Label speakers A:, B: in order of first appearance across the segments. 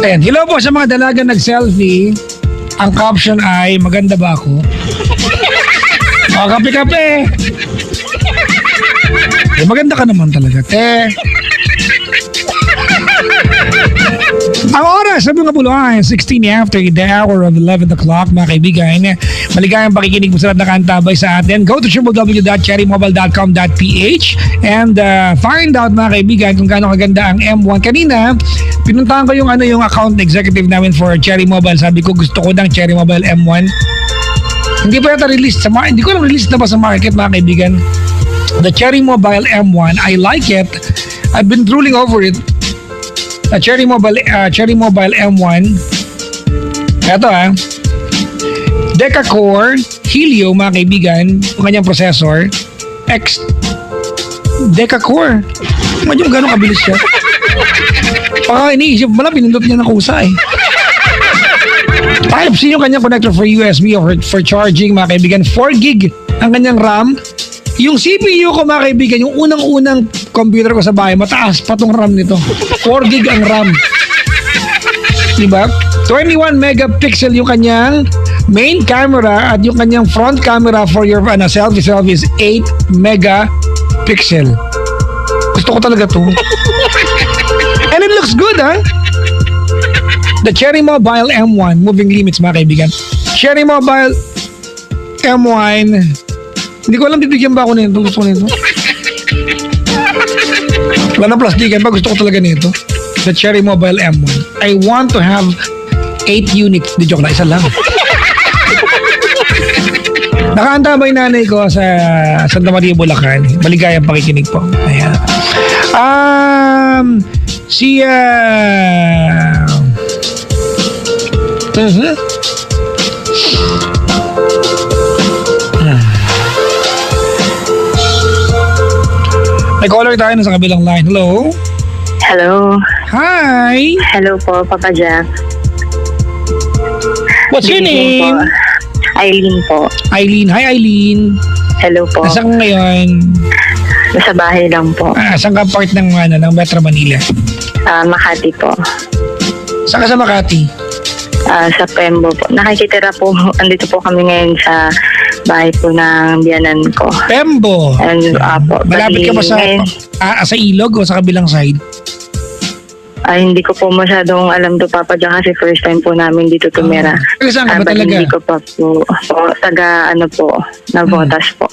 A: Ayan, hello po sa mga dalaga nag-selfie. Ang caption ay, maganda ba ako? O, kape-kape. Eh, maganda ka naman talaga, te. Ang oras, sabi nga po ay 16 after the hour of 11 o'clock, mga kaibigan. Maligayang pakikinig mo sa lahat na kantabay sa atin. Go to www.cherrymobile.com.ph and find out, mga kaibigan, kung gaano kaganda ang M1. Kanina, pinuntahan ko yung account executive namin for Cherry Mobile. Sabi ko, gusto ko ng Cherry Mobile M1. Hindi pa yata release hindi ko alam release na ba sa market, mga kaibigan. The Cherry Mobile M1, I like it. I've been drooling over it. The Cherry Mobile M1. Ito Deca-core Helio, mga kaibigan, yung kanyang processor. Deca-core. Medyo gano'ng kabilis siya. Baka iniisip mo lang, pinindot niya ng kusa eh. Type-C yung kanyang connector for USB or for charging, mga kaibigan. 4 gig ang kanyang RAM. Yung CPU ko, mga kaibigan, yung unang-unang computer ko sa bahay, mataas pa tong RAM nito. 4 gig ang RAM. Diba? 21 megapixel yung kanyang main camera at yung kanyang front camera for your selfie is 8 megapixel. Gusto ko talaga to. And it looks good, The Cherry Mobile M1, moving limits, mga kaibigan. Cherry Mobile M1, hindi ko alam bibigyan ba ako nito. Gusto ko nito. Wala na plastikan ba? Gusto ko talaga nito. The Cherry Mobile M1. I want to have 8 units. Di joke na, isa lang. Nakaanta ba yung nanay ko sa Santa Maria, Bulacan? Maligayang pakikinig po. Ayan. May caller tayo na sa kabilang line. Hello?
B: Hello.
A: Hi!
B: Hello po, Papa Jack.
A: What's your name?
B: Eileen po.
A: Eileen. Hi, Eileen.
B: Hello po.
A: Nasaan ka ngayon?
B: Nasa bahay lang po.
A: Saan ka part ng Metro Manila?
B: Makati po.
A: Saan ka sa Makati?
B: Sa Pembo po. Nakikitira po, andito po kami ngayon sa bahay po ng biyanan ko.
A: Pembo.
B: And, po,
A: malapit ka ba sa ilog o sa kabilang side?
B: Hindi ko po masyadong alam to, Papa Jack, kasi first time po namin dito tumira.
A: Saan ka ba talaga?
B: Hindi ko pa po. Taga Navotas po.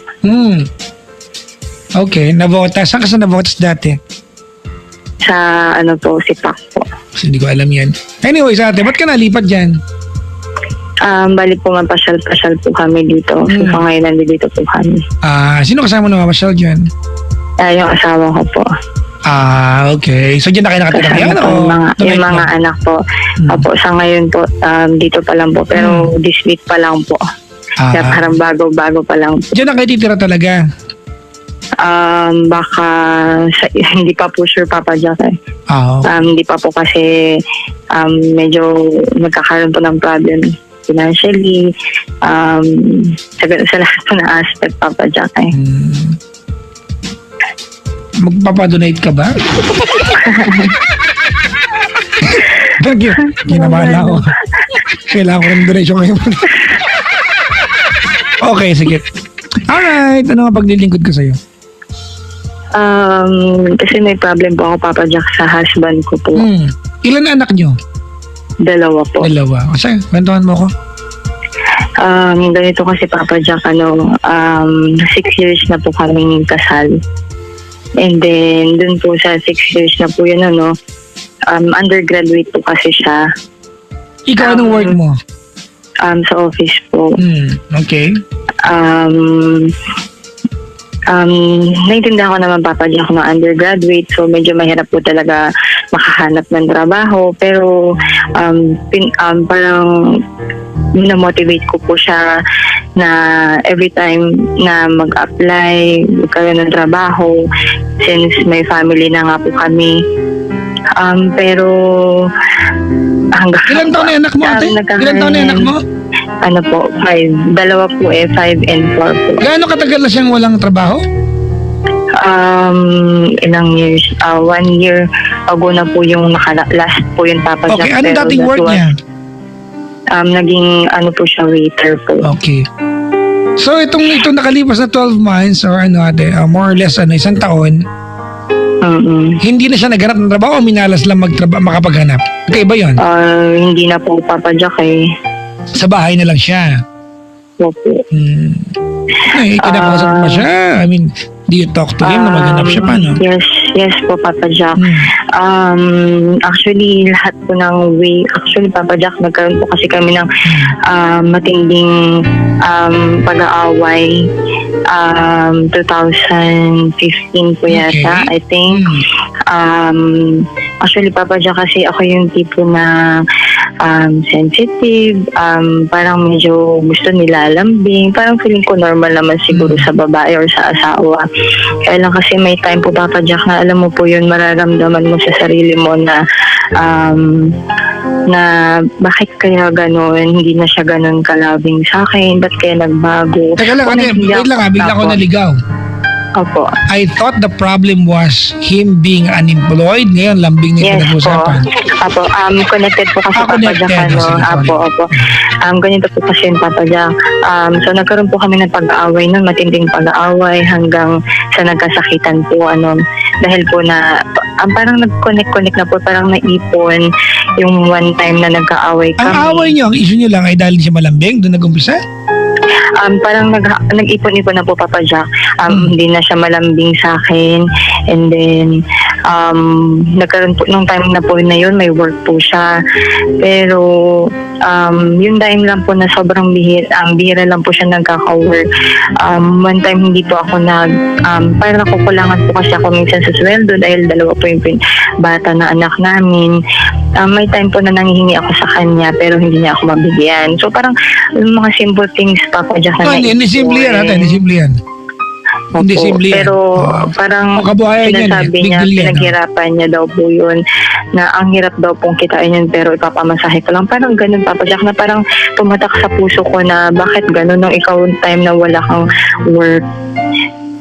A: Okay, Navotas. Saan ka sa Navotas dati?
B: Sa Sipak po.
A: Kasi hindi ko alam yan. Anyway, sa ate, ba't ka nalipat dyan?
B: Bali po, mapasyal-pasyal po kami dito. So, ngayon nandito po kami.
A: Sino kasama na mamasyal dyan?
B: Yung asawa ko po.
A: Okay. So, dyan na kayo nakatira ngayon?
B: Yung mga anak po. Opo, sa ngayon po, dito pa lang po. Pero this week pa lang po. Kaya parang bago-bago pa lang po.
A: Dyan na kayo titira talaga?
B: Baka hindi pa po sure, Papa Jack. Hindi pa po kasi medyo nagkakaroon po ng problem financially, sa lahat po na aspect, Papa Jack.
A: Magpapadonate ka ba? Kinamala ako. Kailangan ko ng donation ngayon. Okay, sige. Alright, ano nga paglilingkod ko sa'yo?
B: Kasi may problem po ako, Papa Jack, sa husband ko po.
A: Ilan anak nyo?
B: 2 po.
A: 2. Kasi, kwentuhan mo ko.
B: Ganito kasi, Papa Jack, 6 years na po kami kasal. And then, dun po sa 6 years na po yun, undergraduate po kasi siya.
A: Ikaw, anong work mo?
B: Sa office po.
A: Okay.
B: Naintindihan ko naman, Papa Jack, na undergraduate, so medyo mahirap po talaga makahanap ng trabaho. Pero parang na-motivate ko po siya na every time na mag-apply, magkaroon ng trabaho, since may family na nga po kami. Pero hanggang...
A: Ilan taon na anak mo, ate? Ilan taon na anak mo?
B: 5. 2 po 5 and 4 po.
A: Gaano katagal na siyang walang trabaho?
B: Ilang years? 1 year ago na po yung last po yung Papa Jack.
A: Okay, ano
B: pero
A: dating
B: that
A: work
B: was,
A: niya?
B: Naging ano po siya, waiter po.
A: Okay. So itong nakalipas na 12 months or more or less isang taon, hindi na siya naghanap ng trabaho o minalas lang makapaghanap? Okay ba yun?
B: Hindi na po Papa Jack eh.
A: Sa bahay na lang siya?
B: Opo.
A: Ay, kinakausap mo siya? I mean, do you talk to him na maghanap siya pa, no?
B: Yes po Papa Jack. Actually, lahat po ng way, actually Papa Jack, nagkaroon po kasi kami ng matinding pag-aaway 2015 po yata, I think. Actually Papa Jack, kasi ako yung tipo na sensitive, parang medyo gusto nila lambing, parang feeling ko normal naman siguro sa babae or sa asawa. Kaya lang kasi may time po Papa Jack na alam mo po yun, mararamdaman mo sa sarili mo na bakit kaya gano'n, hindi na siya gano'n kalabing sa akin, ba't kaya nagbago.
A: Teka lang, wait lang, bigla ko naligaw.
B: Opo.
A: I thought the problem was him being unemployed. Ngayon, lambing niya pinag-usapan.
B: Apo, connected po kasi Papa Jack. Opo. Ganito po kasi yung Papa Jack. So, nagkaroon po kami ng pag-aaway nun, matinding pag-aaway hanggang sa nagkasakitan po. Dahil po na, parang nag-connect na po, parang naipon yung one time na nagka-aaway kami.
A: Ang away niyo, ang issue niyo lang ay dahil siya malambing? Doon nag-umpisa?
B: Parang nag-ipon-ipon na po Papa Jack. Hindi na siya malambing sa akin. And then, nagkaroon po, nung time na po na yun, may work po siya. Pero, yung time lang po na sobrang bihira lang po siya nagkaka-work. One time hindi po ako parang nakukulangan po kasi ako minsan sa sweldo dahil dalawa po yung bata na anak namin. May time po na nanghihingi ako sa kanya pero hindi niya ako mabigyan. So parang mga simple things Papa Jack na
A: hindi simple yan. Hindi simple yan. Hindi simple yan.
B: Pero parang sinasabi niya, pinaghirapan niya daw po yun, na ang hirap daw pong kitain yun pero ipapamasahe ko lang. Parang ganun Papa Jack, na parang tumatak sa puso ko na bakit ganun nung ikaw time na wala kang work.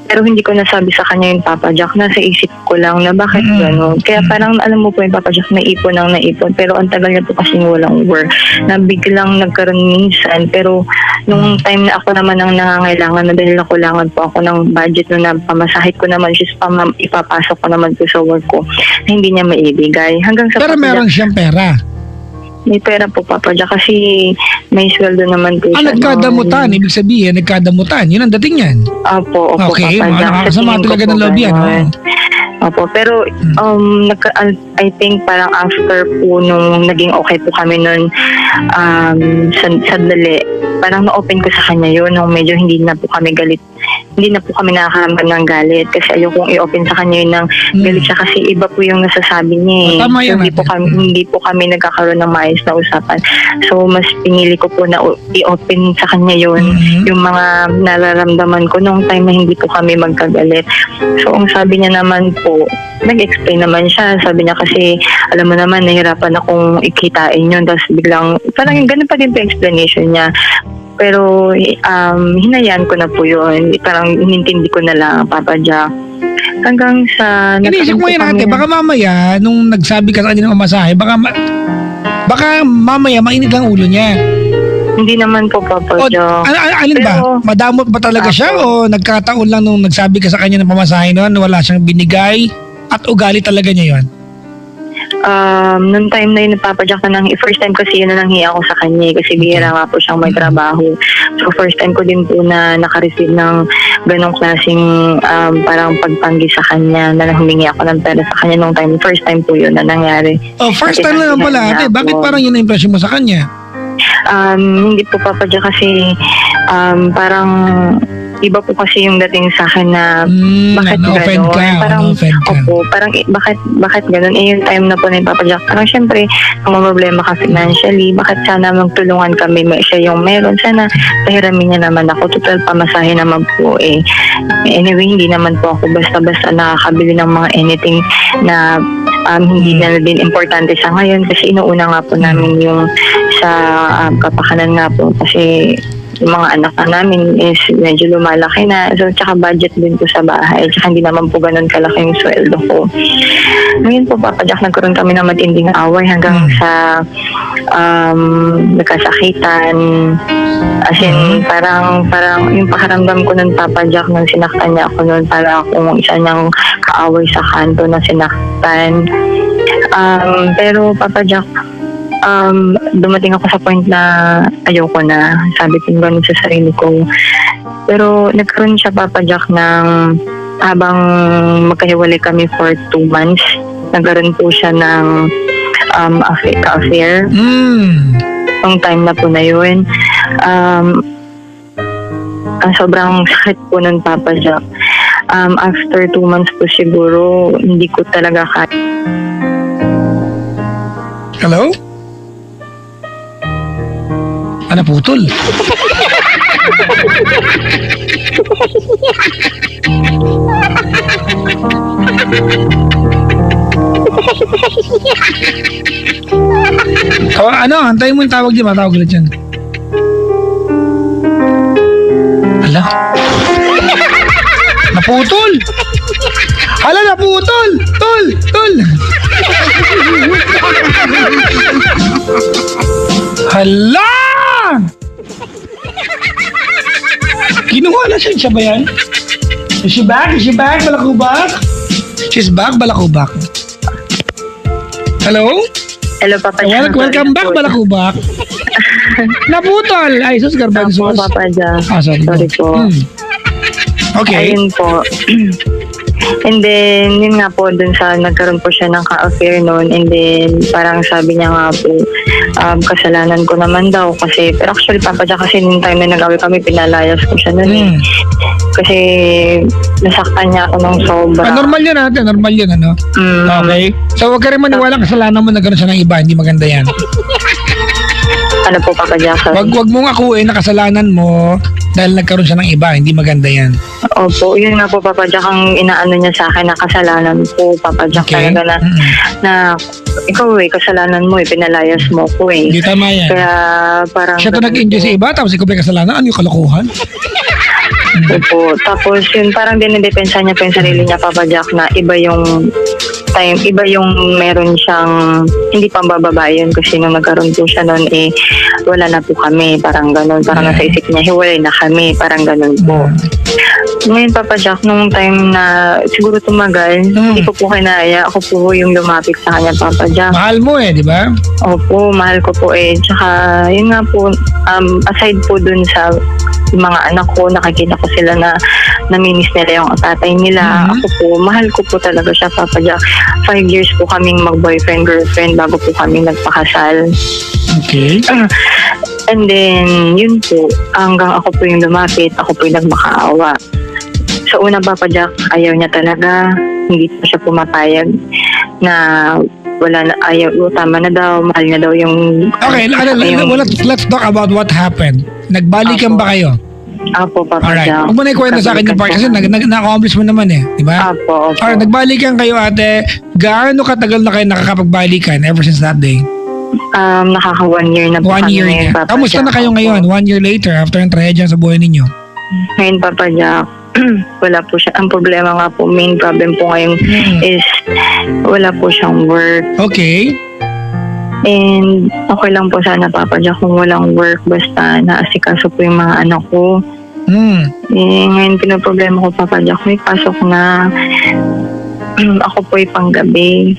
B: Pero hindi ko nasabi sa kanya yung Papa Jack, nasa isip ko lang na bakit gano'n. Kaya parang alam mo po yung Papa Jack, naipon ng naipon. Pero ang tagal niya po kasi walang work. Na biglang nagkaroon minsan. Pero nung time na ako naman ang nangangailangan na dahil nakulangan po ako ng budget na pamasahit ko naman, just ipapasok ko naman po sa work ko, na hindi niya maibigay. Hanggang sa
A: pero meron siyang pera?
B: May pera po Papa Jack kasi may sweldo naman po siya.
A: Nagkadamutan, ibig sabihin, nagkadamutan. Yun ang dating yan.
B: Opo,
A: okay,
B: Papa Jack.
A: nakakasama talaga ng loob yan.
B: Opo, pero I think parang after po nung naging okay po kami nun, sandali, parang na-open ko sa kanya yun nung medyo hindi na po kami galit. Hindi na po kami nakakaramdam ng galit kasi ayokong i-open sa kanya yun ng galit siya kasi iba po yung nasasabi niya eh.
A: Tama yan,
B: hindi po kami nagkakaroon ng maayos na usapan. So mas pinili ko po na i-open sa kanya yun yung mga nararamdaman ko nung time na hindi po kami magkagalit. So ang sabi niya naman po, nag-explain naman siya. Sabi niya kasi, alam mo naman, nahirapan akong ikitain yun. Tapos biglang, parang ganun pa din po explanation niya. Pero hinayaan ko na po yun. Parang inintindi ko na lang, Papa Jack. Hanggang sa...
A: Inisip mo yan ate, baka mamaya, nung nagsabi ka sa kanya ng umasahe, baka mamaya mainit lang ulo niya.
B: Hindi naman po, Papa Jack.
A: Alin ba? Madamot ba talaga siya o nagkataon lang nung nagsabi ka sa kanya ng pamasahe noon, wala siyang binigay at ugali talaga niya yun?
B: Noong time na yun, Papa Jack, first time kasi yun na nanghiya ako sa kanya kasi bihira nga po siyang may trabaho. So first time ko din po na naka-receive ng ganong klaseng parang pagpanggi sa kanya na humingi ako ng pera sa kanya nung time. First time po yun na nangyari.
A: Oh, first time na lang pala ate. Bakit parang yun na impression mo sa kanya?
B: Hindi po Papa Jack kasi parang iba po kasi yung dating sa akin na bakit gano'n? Parang, opo, parang bakit gano'n? Yung time na po na yung Papa Jack, parang syempre, kung may problema ka financially, bakit sana magtulungan kami, siya yung meron, sana pahiramin niya naman ako, total pamasahe naman po eh. Anyway, hindi naman po ako basta-basta nakakabili ng mga anything na hindi na din importante sa ngayon kasi inuuna nga po namin yung sa kapakanan nga po kasi yung mga anak na namin is medyo lumalaki na. So, tsaka budget din po sa bahay. Tsaka hindi naman po ganun kalaki yung sweldo ko. Ngayon po, Papa Jack, nagkaroon kami ng matinding away hanggang sa nagkasakitan. As in, parang yung pakaramdam ko nun, Papa Jack, nung sinaktan niya ako nun, para akong isa niyang kaaway sa kanto na sinaktan. Pero Papa Jack, dumating ako sa point na ayoko na. Sabi ko ganun sa sarili ko. Pero nagkaroon siya, Papa Jack, ng habang magkahiwalay kami for 2 months, nagkaroon po siya ng affair. Yung time na po na yun. Ang sobrang sakit po nun, Papa Jack. After 2 months po siguro, hindi ko talaga kaya.
A: Hello? Ano, putol? Antayin mo yung tawag dyan. Matawag ulit dyan. Hala? Naputol! Hala, naputol! Tol! Hala! Kinuha na siya. Siya ba yan? Is she back? Balakubak? She's back, Balakubak. Hello?
B: Hello, Papa Jack.
A: Welcome back, Balakubak. Naputol! Ay, sus, garbanzos.
B: Opo, Papa Jack.
A: Sorry
B: po.
A: Okay.
B: Ayun po. And then, yun nga po, dun sa nagkaroon po siya ng ka-affair noon. And then, parang sabi niya nga po, kasalanan ko naman daw. Pero actually, Papa Jack, kasi nung time na nag-away kami, pinalayas ko siya noon. Kasi nasaktan niya ako ng sobra.
A: Normal yan natin. Normal yan, ano? Okay. So, huwag ka rin maniwala kasalanan mo na gano'n siya ng iba. Hindi maganda yan.
B: Ano po, Papa Jack?
A: Wag mong akuin na kasalanan mo dahil nagkaroon siya ng iba. Hindi maganda yan.
B: Opo, yun nga po, Papa Jack, ang inaano niya sa akin na kasalanan ko, Papa Jack,
A: Okay.
B: talaga na ikaw kasalanan mo, pinalayas mo ko
A: Hindi tama yan.
B: Kaya parang...
A: Siya to nag-enjoy sa iba tapos ikaw may kasalanan. Ano yung kalokohan?
B: Opo, tapos yun, parang dinidepensa niya pa yung sarili niya, Papa Jack, na iba yung meron siyang hindi pambababae yun kasi nung nagkaroon po siya noon wala na po kami, parang ganun, parang nasa isip niya hiwalay na kami, parang ganun po. Ngayon, Papa Jack, nung time na siguro tumagal, hindi ko po kinaya, ako po yung lumapit sa kanya, Papa Jack.
A: Mahal mo di ba?
B: Opo, mahal ko po tsaka yun nga po, aside po dun sa mga anak ko, nakikita ko sila na naminis nila yung tatay nila. Ako po, mahal ko po talaga siya, Papa Jack. 5 years po kaming mag-boyfriend-girlfriend bago po kami nagpakasal.
A: Okay.
B: And then, yun po, hanggang ako po yung lumapit, ako po yung nagmakaawa. Sa una, Papa Jack, ayaw niya talaga, hindi po siya pumapayag na wala na, ayaw, tama na daw, mahal na daw yung...
A: Okay, let's talk about what happened. Nagbalikan ba kayo?
B: Apo, Papa
A: Alright.
B: Jack.
A: Huwag mo na ikwento sa akin yung part kasi na-accomplish mo naman di ba?
B: Apo.
A: Alright, nagbalikan kayo, ate. Gaano katagal na kayo nakakapagbalikan ever since that day?
B: Nakaka 1 year na po
A: 1 year
B: kami,
A: na.
B: Papa
A: Kamusta
B: Jack.
A: na kayo ngayon? 1 year later after yung trahedya sa buhay ninyo?
B: Ngayon, Papa Jack, wala po siya. Ang problema nga po, main problem po ngayon is wala po siyang work.
A: Okay.
B: And okay lang po sana, Papa Jack, kung walang work, basta naasikaso po yung mga anak ko. Ngayon, pinaproblema ko, Papa Jack, may pasok na ako po ay panggabi.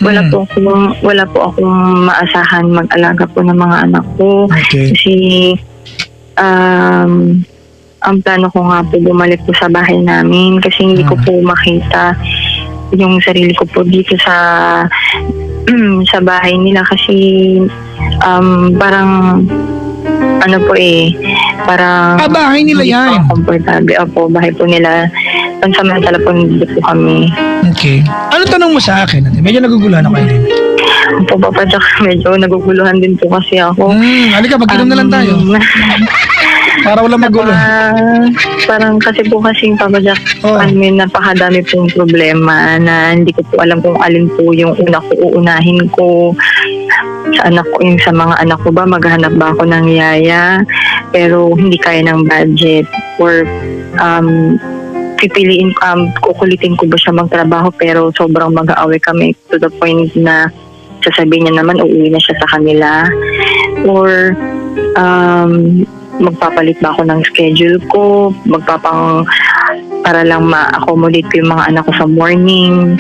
B: Wala po akong maasahan mag-alaga po ng mga anak ko.
A: Okay.
B: Kasi ang plano ko nga po bumalik po sa bahay namin kasi hindi ko po makita yung sarili ko po dito sa sa bahay nila kasi parang ano po parang
A: bahay nila yan.
B: Komportable. Opo, bahay po nila. Pansamantala po dito po kami.
A: Okay. Ano tanong mo sa akin? Medyo naguguluhan ako din.
B: Opo, Papa Jack, medyo naguguluhan din po kasi ako.
A: Halika, mag-inom na lang tayo. Para wala magulo.
B: Parang kasi po kasing, Papa Jack, napakadami pong problema na hindi ko po alam kung alin po yung una ko uunahin ko. sa mga anak ko ba, maghanap ba ako ng yaya, pero hindi kaya ng budget, or kukulitin ko ba siya magtrabaho pero sobrang mag-aaway kami to the point na sasabihin niya naman uuwi na siya sa kanila, or magpapalit ba ako ng schedule ko, para lang ma-accommodate ko yung mga anak ko sa morning.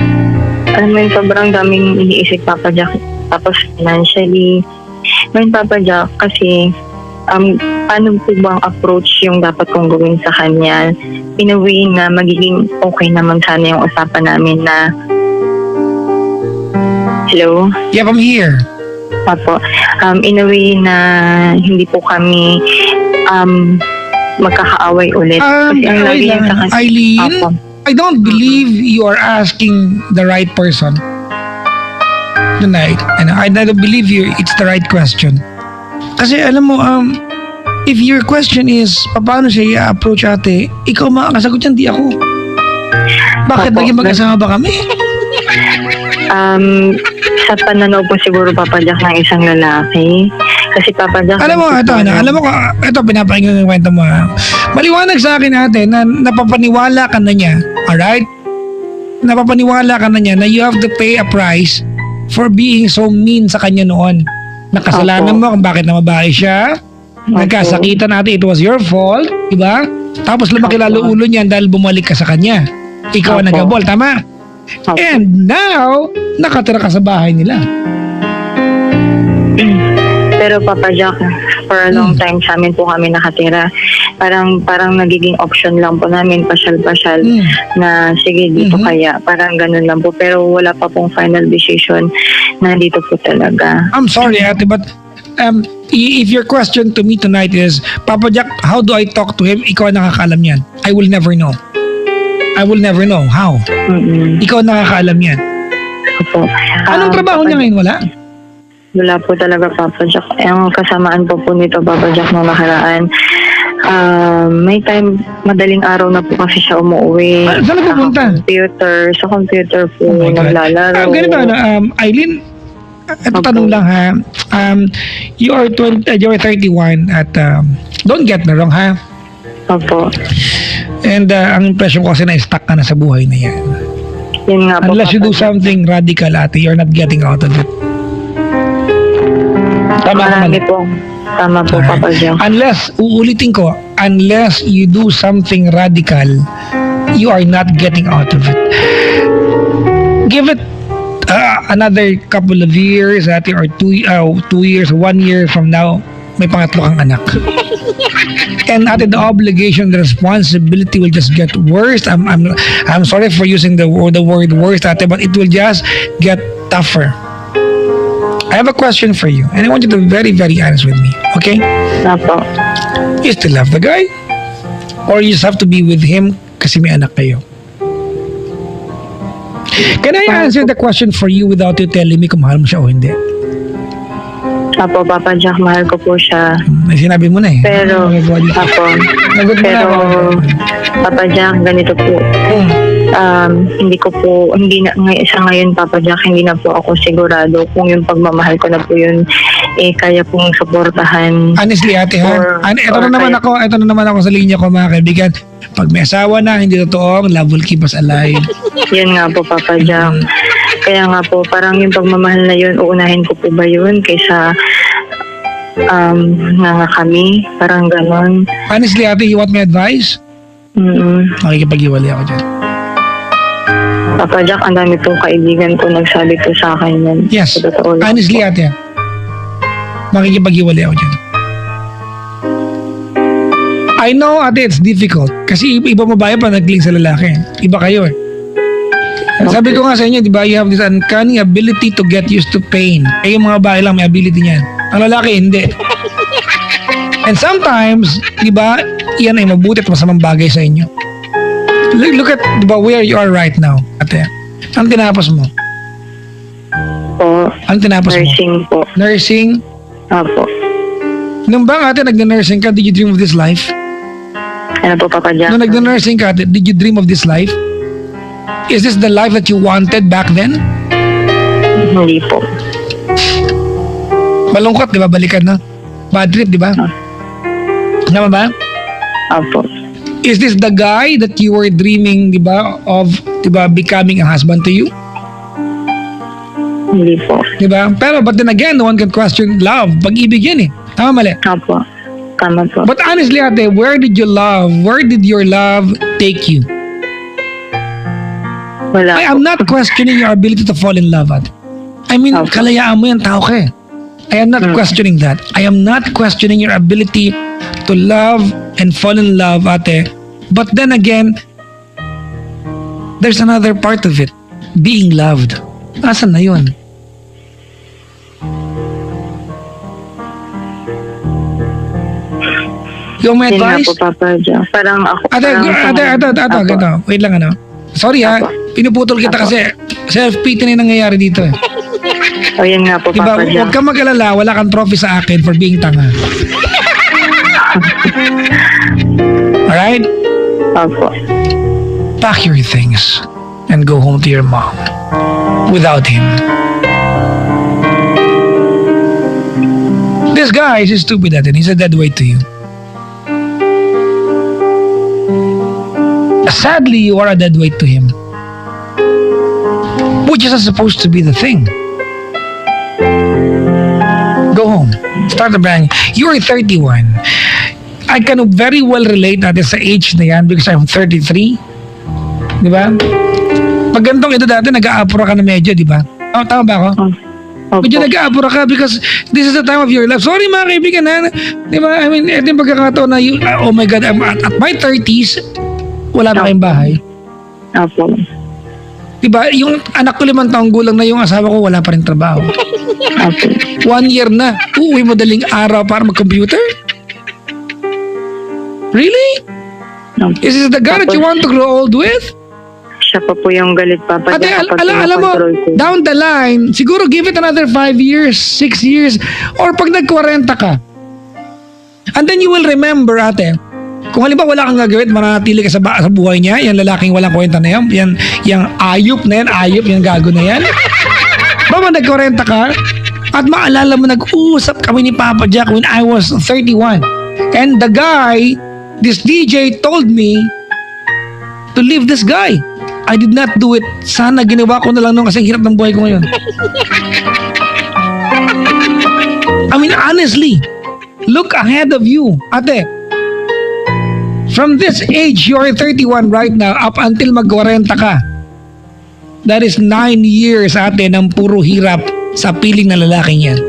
B: Alam mo yun, sobrang daming iniisip, Papa Jack. Tapos financially, ngayon, Papa Jack, kasi paano po bang approach yung dapat kong gawin sa kanya in a way na magiging okay naman sana yung usapan namin na hello?
A: Yep, I'm here.
B: Apo, in a way na hindi po kami magkakaaway ulit. Kasi ang lagi niya sa kanya.
A: Eileen,
B: Apo.
A: I don't believe you are asking the right person tonight. And I don't believe it's the right question. Kasi alam mo, if your question is, paano siya i-approach ate, ikaw makakasagot yan, di ako. Bakit
B: Opo.
A: naging mag-asawa ba kami?
B: Sa pananaw po siguro, Papa Jack, ng isang lalaki. Kasi Papa Jack...
A: Alam mo, ito pinapakinggan ng kwento mo. Maliwanag sa akin ate na napapaniwala ka na niya, alright? Napapaniwala ka na niya na you have to pay a price for being so mean sa kanya noon. Nakasalanan mo kung bakit namabae siya. Nagkasakitan natin, it was your fault, di ba? Tapos lumaki lalo ulo niyan dahil bumalik ka sa kanya. Ikaw ang nagabol, tama? And now, nakatira ka sa bahay nila.
B: Pero Papa Jack, for a long time sa amin po kami nakatira. Parang nagiging option lang po namin, pasyal-pasyal na sige dito kaya. Parang ganun lang po. Pero wala pa pong final decision na dito po talaga.
A: I'm sorry ate, but if your question to me tonight is, Papa Jack, how do I talk to him? Ikaw ang nakakaalam yan. I will never know. I will never know. How? Ikaw ang nakakaalam yan.
B: Opo.
A: Anong trabaho niya ngayon? Wala?
B: Wala po talaga, Papa Jack. Ang kasamaan po Nito, Papa Jack, nung nakaraan, may time, madaling araw na po kasi siya umuwi.
A: Saan na pupunta?
B: Sa computer po,
A: Oh my God.
B: naglalaro.
A: Ganito, Eileen, ito tanong lang ha. You are 31 at don't get me wrong ha.
B: Opo.
A: And ang impression ko kasi na-stuck ka na sa buhay na yan.
B: Yun nga po,
A: Unless you do
B: Papa Jack.
A: something radical ate, you're not getting out of it. Tama ka
B: Marami
A: man.
B: po. Tama po,
A: Alright.
B: Papa Jack.
A: Unless, uulitin ko, unless you do something radical, you are not getting out of it. Give it another couple of years, ate, or 2 years, 1 year from now, may pangatlo kang anak. And ate, the obligation, the responsibility will just get worse. I'm sorry for using the word worse, ate, but it will just get tougher. I have a question for you, and I want you to be very, very honest with me, okay?
B: Opo.
A: You still love the guy? Or you just have to be with him kasi may anak kayo? Can I answer the question for you without you telling me kung mahal mo siya o hindi?
B: Opo, Papa Jack, mahal ko po siya.
A: May sinabi mo na eh.
B: Pero,
A: Opo.
B: Opo.
A: Nagot mo na
B: Pero,
A: ako.
B: Papa Jack, ganito po. Sa ngayon, Papa Jack, hindi na po ako sigurado kung yung pagmamahal ko na po yun, kaya pong suportahan.
A: Honestly, ate ha? Ito na naman ako sa linya ko, mga kaibigan. Pag may asawa na, hindi totoo, love will keep us alive.
B: Yun nga po, Papa Jack. Kaya nga po, parang yung pagmamahal na yun, uunahin ko po ba yun kaysa nga kami, parang ganon.
A: Honestly, ate, you want my advice? Makikipag-iwalay ako dyan.
B: Papa Jack, ang dami pong kaibigan ko nagsabi po sa akin yan.
A: Yes.
B: Sa totoo lang
A: Honestly,
B: po.
A: ate, makikipag-iwalay ako dyan. I know, ate, it's difficult. Kasi iba babae pa nag-link sa lalaki. Iba kayo eh. Sabi ko nga sa inyo, di ba, you have this uncanny ability to get used to pain. Eh, yung mga babae lang may ability niyan. Ang lalaki, hindi. And sometimes, di ba, yan ay mabuti at masamang bagay sa inyo. Look at, di ba, where you are right now, ate. Anong tinapos mo?
B: Po,
A: Anong tinapos mo?
B: nursing po.
A: Nursing.
B: Opo.
A: Nung ba ate nag-nursing ka, did you dream of this life?
B: Ano po, Papa Jack?
A: Nung nag-nursing ka, ate, did you dream of this life? Is this the life that you wanted back then?
B: Hindi po.
A: Malungkot, di ba? Balikan na. Bad trip, di ba? Tama ba?
B: Opo.
A: Is this the guy that you were dreaming, di ba, of, di ba, becoming a husband to you?
B: Hindi po.
A: Di ba? Pero, but then again, no one can question love. Pag-ibig yan eh. Tama, mali?
B: Opo. Tama po.
A: But honestly, ate, where did your love take you?
B: Wala
A: I
B: po.
A: am not questioning your ability to fall in love, ate. I mean,
B: Okay.
A: kalayaan mo yan, tao ka eh. I am not questioning that. I am not questioning your ability to love and fall in love, ate. But then again, there's another part of it. Being loved. Asan na yun? Yung may
B: Yun nga
A: advice?
B: po, Papa Joe. Parang ako,
A: Ate,
B: Apo.
A: ganito. Wait lang ano. Sorry ha,
B: Apo.
A: pinuputol kita
B: Apo.
A: kasi self-pity na yung nangyayari dito eh.
B: O yun nga po,
A: Diba,
B: Papa Joe.
A: huwag kang mag-alala, wala kang trophy sa akin for being tanga. Alright?
B: Opo.
A: Pack your things and go home to your mom without him. This guy is stupid at it. He's a dead weight to you. Sadly, you are a dead weight to him. Which is supposed to be the thing. Go home. Start a brand. You are 31. I can very well relate natin sa age na yan because I'm 33. Di ba? Pag ganitong edad dati, nag-aapura ka na medyo, di ba? Oh, tama ba ako?
B: Opo.
A: Medyo nag-aapura ka because this is the time of your life. Sorry mga kaibigan, ha? Di ba? I mean, ito yung pagkakataon na you, oh my God, I'm at my 30s, wala na kayong bahay.
B: Opo.
A: Diba, yung anak ko 5 taong gulang na yung asawa ko, wala pa rin trabaho.
B: Opo.
A: 1 year na, uuwi mo daling araw para mag-computer? Really?
B: Opo.
A: Is this the guy that you want to grow old with?
B: Siya pa po yung galit, Papa
A: Ate,
B: Joe. kapag
A: alam mo,
B: kinokontrol ko.
A: down the line, siguro give it another 5 years, 6 years, or pag nag-40 ka. And then you will remember, ate, kung halimbawa wala kang gagawin, mananatili ka sa buhay niya, yung lalaking walang kwenta na yan, yung ayop na yan, yung gago na yan. Baka nag-40 ka, at maalala mo, nag-uusap kami ni Papa Jack when I was 31. And the guy, this DJ told me to leave this guy. I did not do it. Sana ginawa ko na lang noon kasi ang hirap ng buhay ko ngayon. I mean, honestly, look ahead of you. Ate, from this age, you are 31 right now, up until mag-40 ka. That is 9 years, ate, ng puro hirap sa piling na lalaking yan.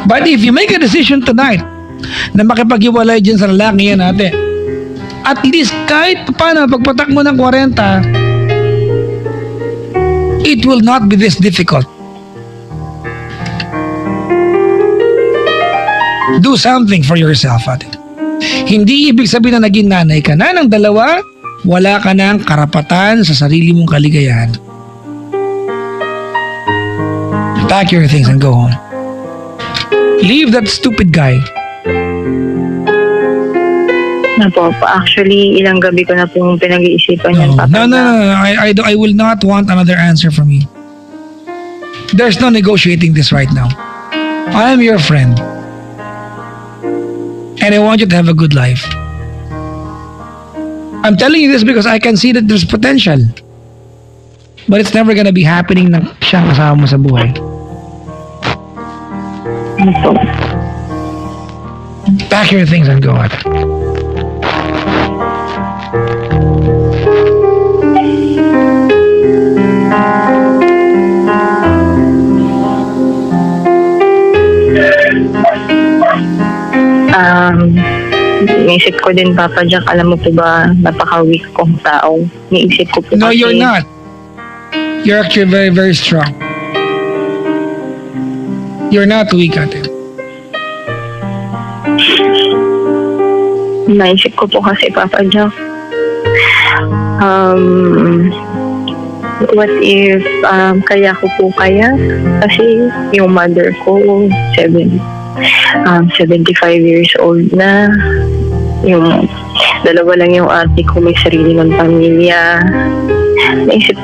A: But if you make a decision tonight na makipaghiwalay dyan sa lalaki yan, ate, at least kahit paano, pagpatak mo ng 40, it will not be this difficult. Do something for yourself, ate. Hindi ibig sabihin na naging nanay ka na ng dalawa, wala ka ng karapatan sa sarili mong kaligayahan. Pack your things and go home. Leave that stupid guy.
B: Opo. Actually, ilang gabi ko na pong pinag-iisipan yan, Papa
A: No.
B: Joe.
A: I will not want another answer from you. There's no negotiating this right now. I am your friend. And I want you to have a good life. I'm telling you this because I can see that there's potential. But it's never gonna be happening na siyang kasama mo sa buhay.
B: Opo.
A: Pack your things and go out.
B: Naisip ko din, Papa Jack, alam mo po ba, napaka-weak kong tao. Naisip ko po
A: No,
B: kasi,
A: you're not. You're actually very, very strong. You're not weak, ate.
B: Naisip ko po kasi, Papa Jack, what if kaya ko po kaya? Kasi yung mother ko, 75 years old na. Yung dalawa lang yung ate ko, may sarili ng pamilya. Naisip,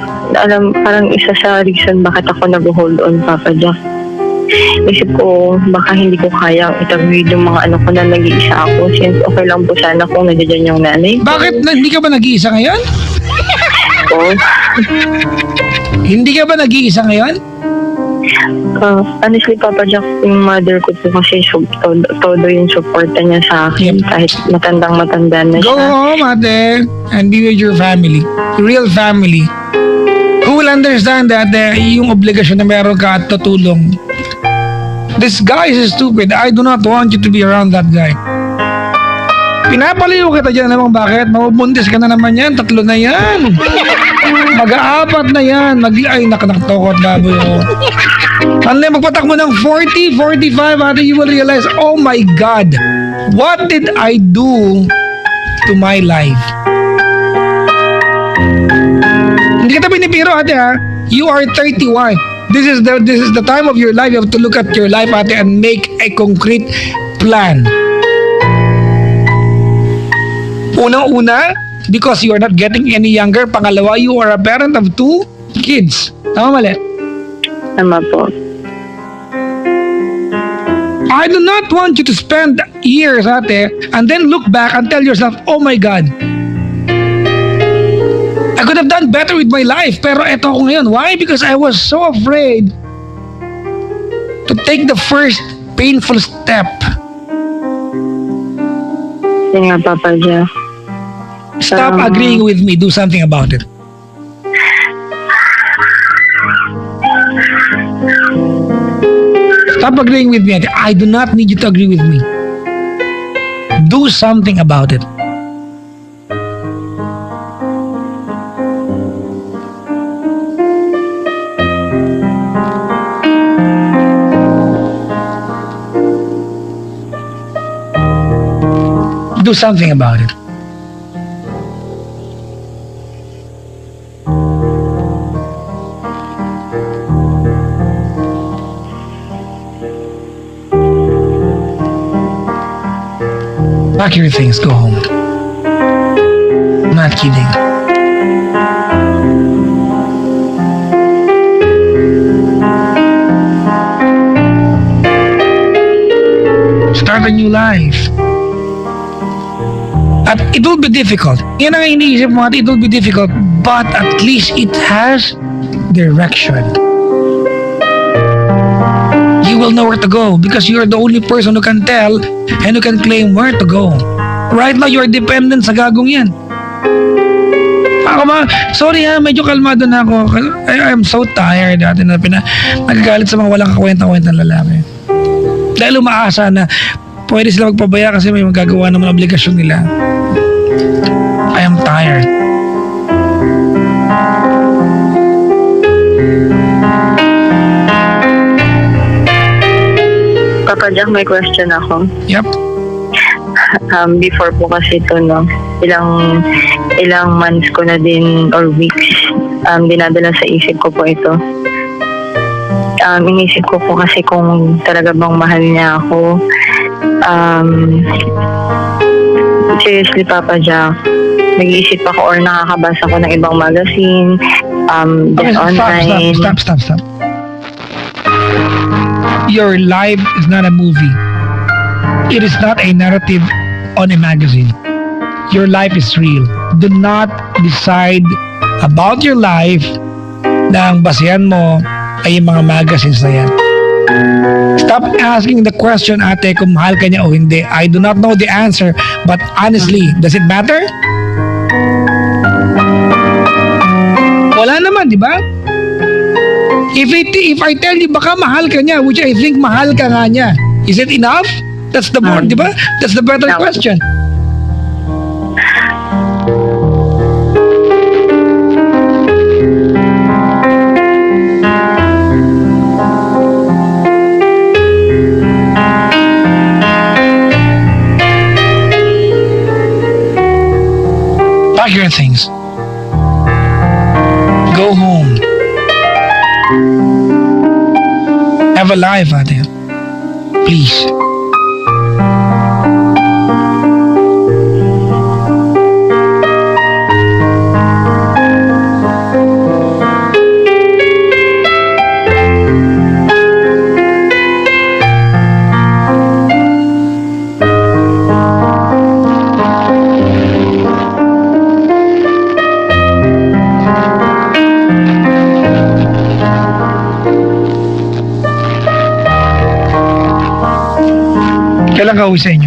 B: parang isa sa reason bakit ako nag-hold on, Papa Jack. isip ko, baka hindi ko kaya itaguyod yung mga anak ko na nag-iisa ako. Since okay lang po sana kung nandiyan yung nanay.
A: Bakit hindi ka ba nag-iisa ngayon?
B: So,
A: Hindi ka ba nag-iisa ngayon?
B: honestly, Papa Jack, yung mother ko po kasi todo yung suporta niya sa akin.
A: Yep.
B: Kahit matandang-matanda na
A: Go
B: siya.
A: home, ate, and be with your family. Real family. Who will understand that yung obligasyon na meron ka at tutulong. This guy is stupid. I do not want you to be around that guy. Pinapaliw kita dyan naman, bakit? Mabubuntis ka na naman yan. 3 na yan. Mag-aapat na yan. Ay, nakatokot baboy. Oh. Unless magpatakbo ng 40, 45, ate, you will realize, oh my God, what did I do to my life? Hindi kita binibiro, ate, ha? You are 31. This is the time of your life. You have to look at your life, ate, and make a concrete plan. Unang-una, because you are not getting any younger. Pangalawa, you are a parent of 2 kids. Tama, mali?
B: Tama po.
A: I do not want you to spend years, ate, and then look back and tell yourself, oh my God, I could have done better with my life, pero eto ako ngayon. Why? Because I was so afraid to take the first painful step.
B: Yan nga, Papa Jack.
A: Stop agreeing with me. Do something about it. Stop agreeing with me. I do not need you to agree with me. Do something about it. Do something about it. Pack your things, go home. I'm not kidding. Start a new life. At it will be difficult. Yan ang iniisip mo, at it will be difficult. But at least it has direction. You will know where to go because you are the only person who can tell and who can claim where to go. Right now, you are dependent sa gagong yan. Ako sorry ha, medyo kalmado na ako. I'm so tired. Nagagalit sa mga walang kakwenta-kwentang lalaki. Dahil umaasa na pwede sila magpabaya kasi may magagawa naman obligasyon nila. I am tired.
B: Papa Jack, may question ako.
A: Yep.
B: Before po kasi ito, no, ilang months ko na din or weeks, dinadala sa isip ko po ito. Inisip ko po kasi kung talaga bang mahal niya ako. Seriously, Papa Jack, nag-iisip ako or nakakabasa ko ng ibang magazine,
A: Okay,
B: online.
A: stop. Your life is not a movie. It is not a narrative on a magazine. Your life is real. Do not decide about your life na ang basehan mo ay yung mga magazines na yan. Stop asking the question, ate, kung mahal ka niya o hindi. I do not know the answer, but honestly, does it matter? Wala naman, di ba? If I tell you baka mahal ka niya, which I think mahal ka nga niya, is it enough? That's the more, di ba? That's the better question. Pack your things. Go home. Have a life, ate. Please. Kailan ka uwi sa inyo?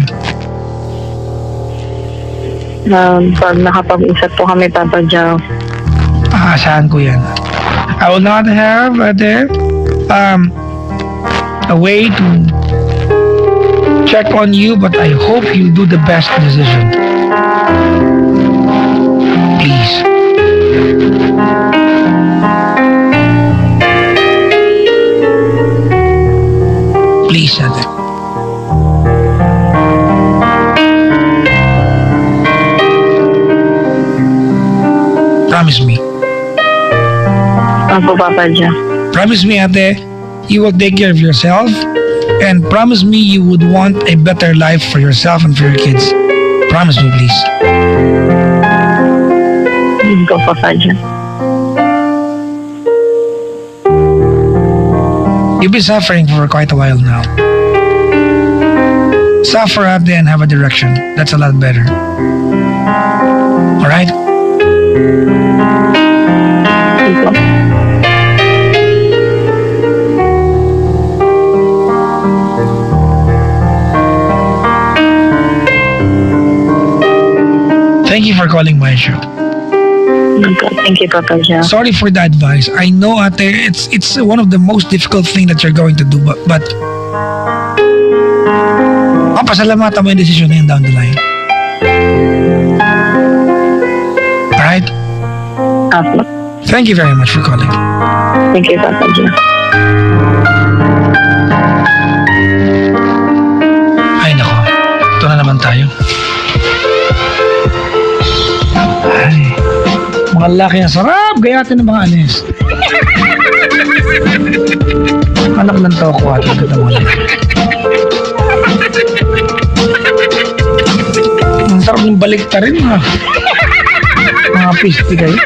B: Pag nakapag-usap po kami, Papa Joe.
A: Aasahan ko yan. I will not have a way to check on you, but I hope you do the best decision. Please. Please, ate. Promise me.
B: Opo, Papa Joe.
A: Promise me, ate, you will take care of yourself, and promise me you would want a better life for yourself and for your kids. Promise me, please.
B: Go, Papa Joe.
A: You've been suffering for quite a while now. Suffer out there and have a direction. That's a lot better. Alright?
B: Opo.
A: Thank you for calling my show.
B: Opo. Thank you, Papa Joe.
A: Sorry for the advice. I know, ate, it's one of the most difficult thing that you're going to do, but pasalamatan mo yung decision na yun down the line. Alright?
B: Opo.
A: Thank you very much for calling.
B: Thank you, Papa Joe.
A: Ay, nako. Ito na naman tayo. Ay, mga lalaki ang sarap. Gayatin ng mga anis. Anak ng tao ko atin. Ganda mo lang. Ang sarap ng balikta rin, ha? Mga pisti kayo.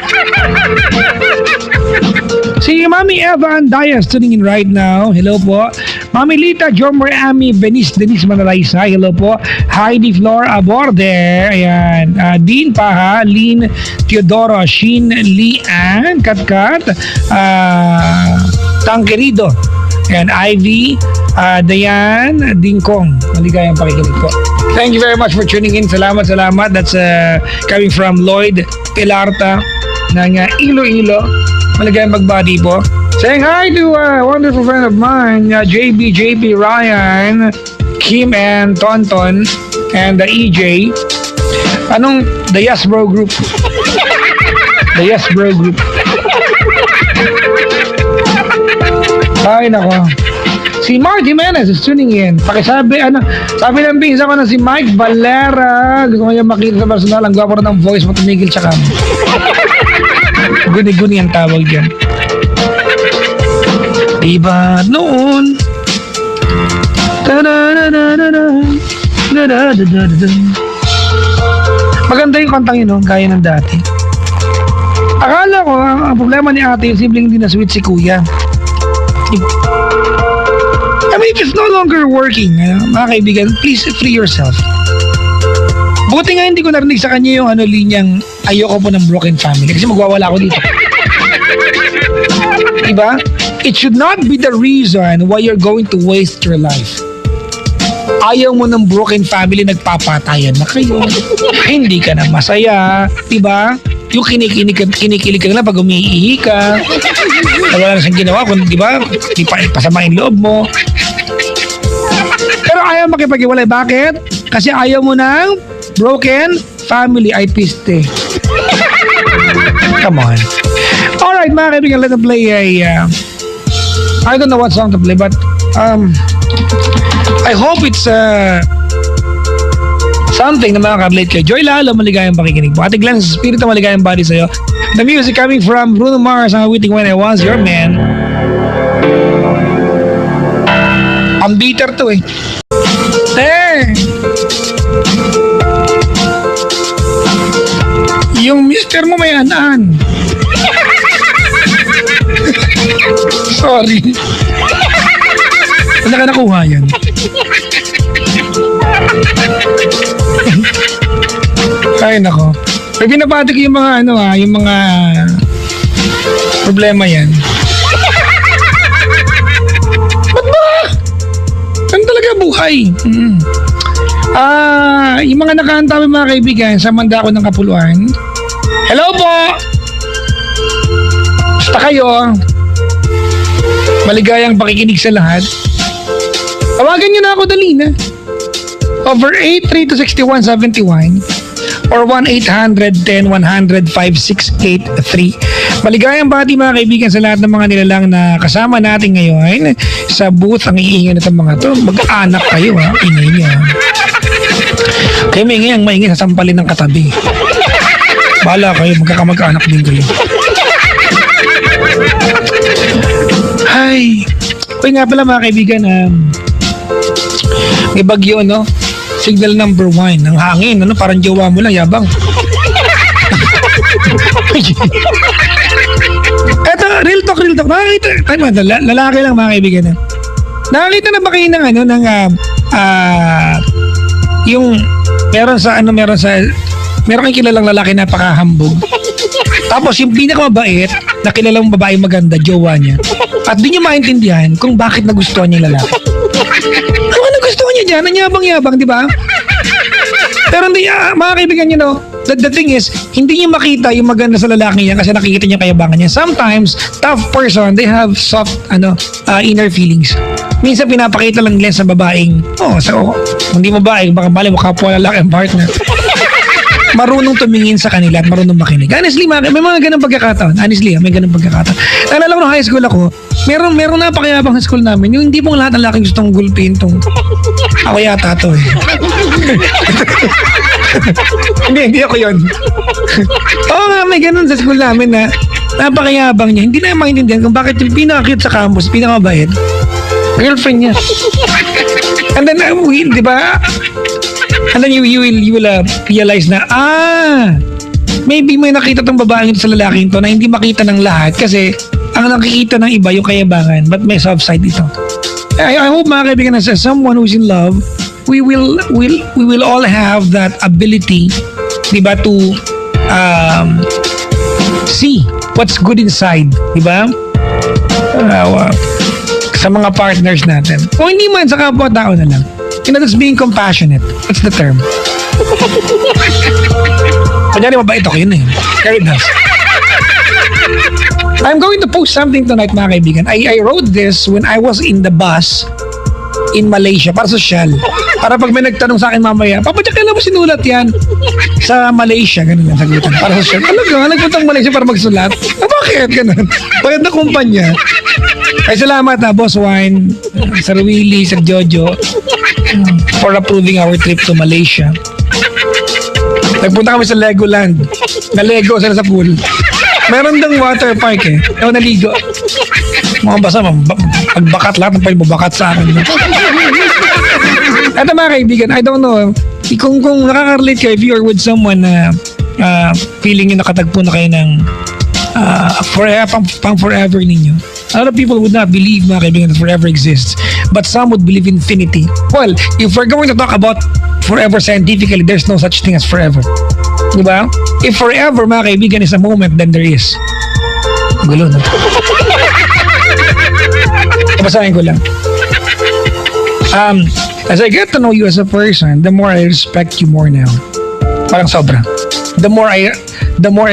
A: Si Mami Eva Andayas tuning in right now. Hello po. Mami Lita, Jom Ami, Denise Manalaysay. Hello po. Heidi Flor Aborde. Ayan. Dean Paha, Lynn Teodoro, Shin Lian, Katkat, Tangkerido. Ayan. Ivy, Dayan, Dingkong. Maligayang pakikinig po. Thank you very much for tuning in. Salamat. That's coming from Lloyd Pilarta ng Iloilo. Maligayang magbati po. Saying hi to a wonderful friend of mine, JP Ryan, Kim and Tonton, and EJ. Anong the Yes Bro Group? The Yes Bro Group. Ay, nako. Si Mark Jimenez is tuning in. Pakisabi, sabi ng pinsa ko na si Mike Valera. Gusto ko niya makita sa personal. Ang gwapo ng voice mo, tumigil siya ka. Guni-guni ang tawag dyan. Diba noon? Maganda yung kantang yun, no? Gaya ng dati. Akala ko, ang problema ni ate, yung simpleng hindi na sweet si kuya. I mean, if it's no longer working, mga kaibigan, please free yourself. Buti nga hindi ko narinig sa kanya yung linyang ayoko po ng broken family kasi magwawala ako dito. Diba? It should not be the reason why you're going to waste your life. Ayaw mo ng broken family, nagpapatayan na kayo. Hindi ka na masaya. Diba? Yung kinikilig ka na pag umiihi ka. Wala na siyang ginawa, diba? Di pa pasama yung loob mo. Pero ayaw makipag-iwalay. Bakit? Kasi ayaw mo ng broken family. Ay piste. Come on. Alright, mga kaibigan, let's play a I don't know what song to play, but I hope it's something na makaka-relate kay Joy Lalo, maligayang pakikinig po. Ate Glenn, sa Espiritu, maligayang body sa'yo. The music coming from Bruno Mars, ang awiting When I Was Your Man. Ang bitter to eh. Yung mister mo may anaan. Sorry. Wala ka nakuha yan. Ay nako. Pero binabati ko yung mga yung mga problema yan. Ba't ba? Ano talaga buhay? Yung mga nakaantami mga kaibigan sa Mandako ng Kapuluan. Hello po! Basta kayo. Maligayang pakikinig sa lahat. Tawagan nyo na ako dali na. Over 8326171 or 1-800-10-100-5683. Maligayang bati mga kaibigan sa lahat ng mga nilalang na kasama natin ngayon sa booth. Ang iingay na itong mga to. Mag-anak kayo ha. Ingay nyo ha. Kayo maingay ang maingay sa sampalin ng katabi. Bahala kayo. Magkakamag-anak din kayo. Ay. Uy nga pala mga kaibigan. May bagyo no? Signal number 1. Ang hangin. Ano? Parang jowa mo lang. Yabang. Eto, real talk. Nakakita, lalaki lang mga kaibigan. Nakakita na ba kayo ng ano, ng, yung, meron kayong kilalang lalaki na napakahambog. Tapos yung pinakamabait, na kilalang babae maganda, jowa niya. At di niya maintindihan kung bakit nagustuhan niya yung lalaki. Ano nagustuhan niya dyan? Ang yabang-yabang, di ba? Pero hindi, mga kaibigan niyo, no? The thing is, hindi niyo makita yung maganda sa lalaki niya kasi nakikita niya kayabangan niya. Sometimes, tough person, they have soft, inner feelings. Minsan pinapakita lang nila sa babaeng, hindi babae, baka bali mo kapwa lalaki ang partner. Marunong tumingin sa kanila at marunong makinig. Honestly, may mga ganang pagkakataon. May ganang pagkakataon. Naalala ko nung high school ako, meron napakayabang sa school namin. Yung hindi pong lahat ng lalaking gustong gulpin tong ako yata to eh. hindi ako yun. Oo nga, may ganun sa school namin na napakayabang niya. Hindi na maintindihan kung bakit yung pinaka-cute sa campus, pinaka-mabait, girlfriend niya. And then, di ba? And then you will realize na, maybe may nakita tong babaeng ito sa lalaking to na hindi makita ng lahat kasi ang nakikita ng iba yung kayabangan but may soft side ito. I hope mga kaibigan na sa someone who's in love, we will all have that ability, diba, to see what's good inside, diba? Sa mga partners natin. O hindi man, sa kapwa-tao na lang. That's being compassionate. That's the term. Kanyari mabait ako yun eh. Carry us. I'm going to post something tonight mga kaibigan. I wrote this when I was in the bus in Malaysia para social. Para pag may nagtanong sa akin mamaya, Papa Jack, kailan mo sinulat yan? Sa Malaysia, ganun lang sagutan. Para social. Talaga, nagpuntang Malaysia para magsulat? Bakit? Ganun. Bakit na kumpanya? Ay salamat na Boss Wine, Sir Willie, Sir Jojo for approving our trip to Malaysia. Nagpunta kami sa Legoland. Nalego sila sa pool. Meron dang water park eh. Ako naligo. Mga basa, pagbakat lahat ng palibabakat sa akin. At mga kaibigan, I don't know kung nakaka-relate kayo if you're with someone na feeling nyo nakatagpo na kayo ng forever ninyo. A lot of people would not believe mga kaibigan that forever exists, but some would believe infinity. Well, if we're going to talk about forever scientifically, there's no such thing as forever. Diba? If forever mga kaibigan is a moment, then there is. Gulo na. Basahin ko lang. As I get to know you as a person, the more I respect you more now. Parang sobra. The more I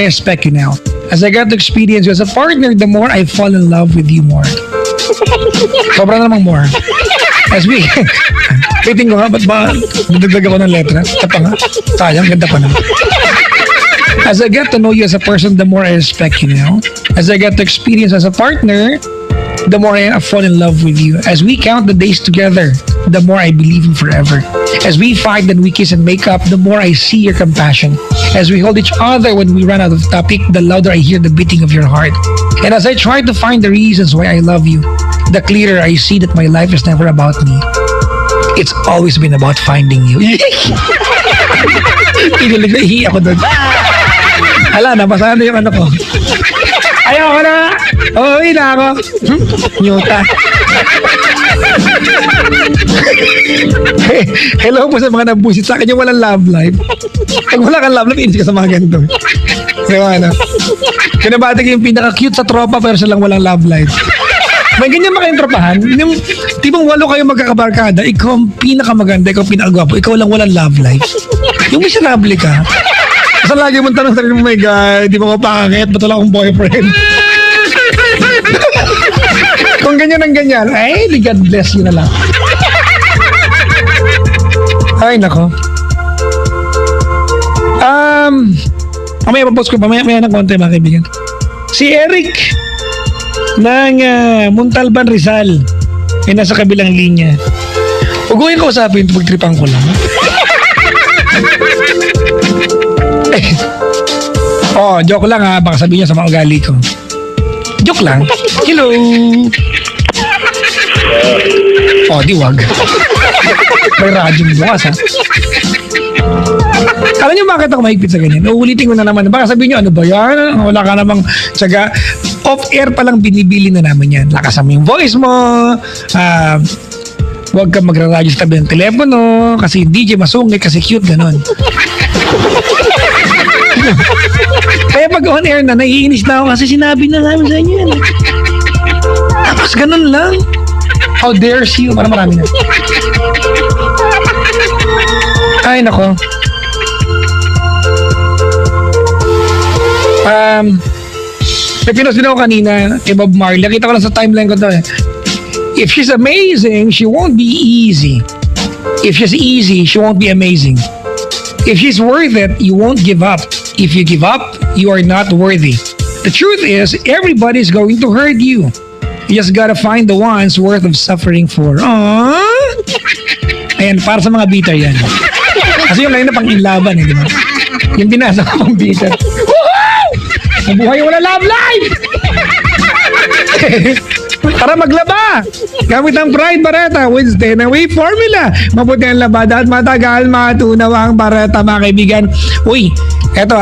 A: respect you now. As I get to experience you as a partner, the more I fall in love with you more. Sobra namang more. As we, waiting ko nga, ba't ba dudagdag ako ng letra? Ito pa nga. Sayang, ganda pa naman. As I get to know you as a person, the more I respect you now. As I get to experience as a partner, the more I fall in love with you. As we count the days together, the more I believe in forever. As we fight and we kiss and make up, the more I see your compassion. As we hold each other when we run out of topic, the louder I hear the beating of your heart. And as I try to find the reasons why I love you, the clearer I see that my life is never about me. It's always been about finding you. Kinilig na ihi ako doon. Hala, nabasahan na yung ano ko. Ayaw ko na. Uuwi na ako. Nyuta. Hello po sa mga nabusit sa akin yung walang love life. Pag wala kang love life, inis ka sa mga ganito. Kaya ano, kinabati ko yung pinaka-cute sa tropa pero silang walang love life. May ganyan ba kayong tropahan? Yung tipong 8 kayo magkakabarkada, ikaw ang pinakamaganda, ikaw ang pinakagwapo, ikaw lang walang love life. Yung miserable ka. Basta lagi mong tanong sa sarili mo, my God, di ba ko pakakit? Ba't wala akong boyfriend? Kung ganyan ang ganyan, ay, God bless you na lang. Ay, nako. Mamaya papost ko, mamaya ng konti mga kaibigan. Si Eric ng Montalban, Rizal ay nasa kabilang linya. Huwag ko yung kausapin, pagtripan ko lang. Joke lang ha, baka sabihin niya sa mga ugali ko. Joke lang. Hello. Di wag. May radyong bukas ha. Alam niyo bakit ako mahigpit sa ganyan? Uulitin ko na naman. Baka sabihin niyo, ano ba yan? Wala ka namang tsaga. Off-air pa lang binibili na naman yan. Lakasan mo yung voice mo. Huwag ka magra-radyo sa tabi ng telepono. Kasi DJ masungit, kasi cute, ganon. Kaya pag on-air na, naiinis na ako kasi sinabi na namin sa inyo yan. Tapos ganon lang. How dares you? Parang marami na. Ay, nako. May pinost din ako kanina kay Bob Marley. Nakita ko lang sa timeline ko to eh. If she's amazing, she won't be easy. If she's easy, she won't be amazing. If she's worth it, you won't give up. If you give up, you are not worthy. The truth is, everybody's going to hurt you. You just gotta find the ones worth of suffering for. Aww! Ayan, para sa mga bitter yan. Kasi yung lain na pang-inlaban eh, di ba? Yung binasa ko pang bitter. Mabuhay wala love life! Para maglaba! Gamit ang Pride Barreta with Stenaway Formula. Mabuti ang labada at matagal matunaw ang Barreta, mga kaibigan. Uy, eto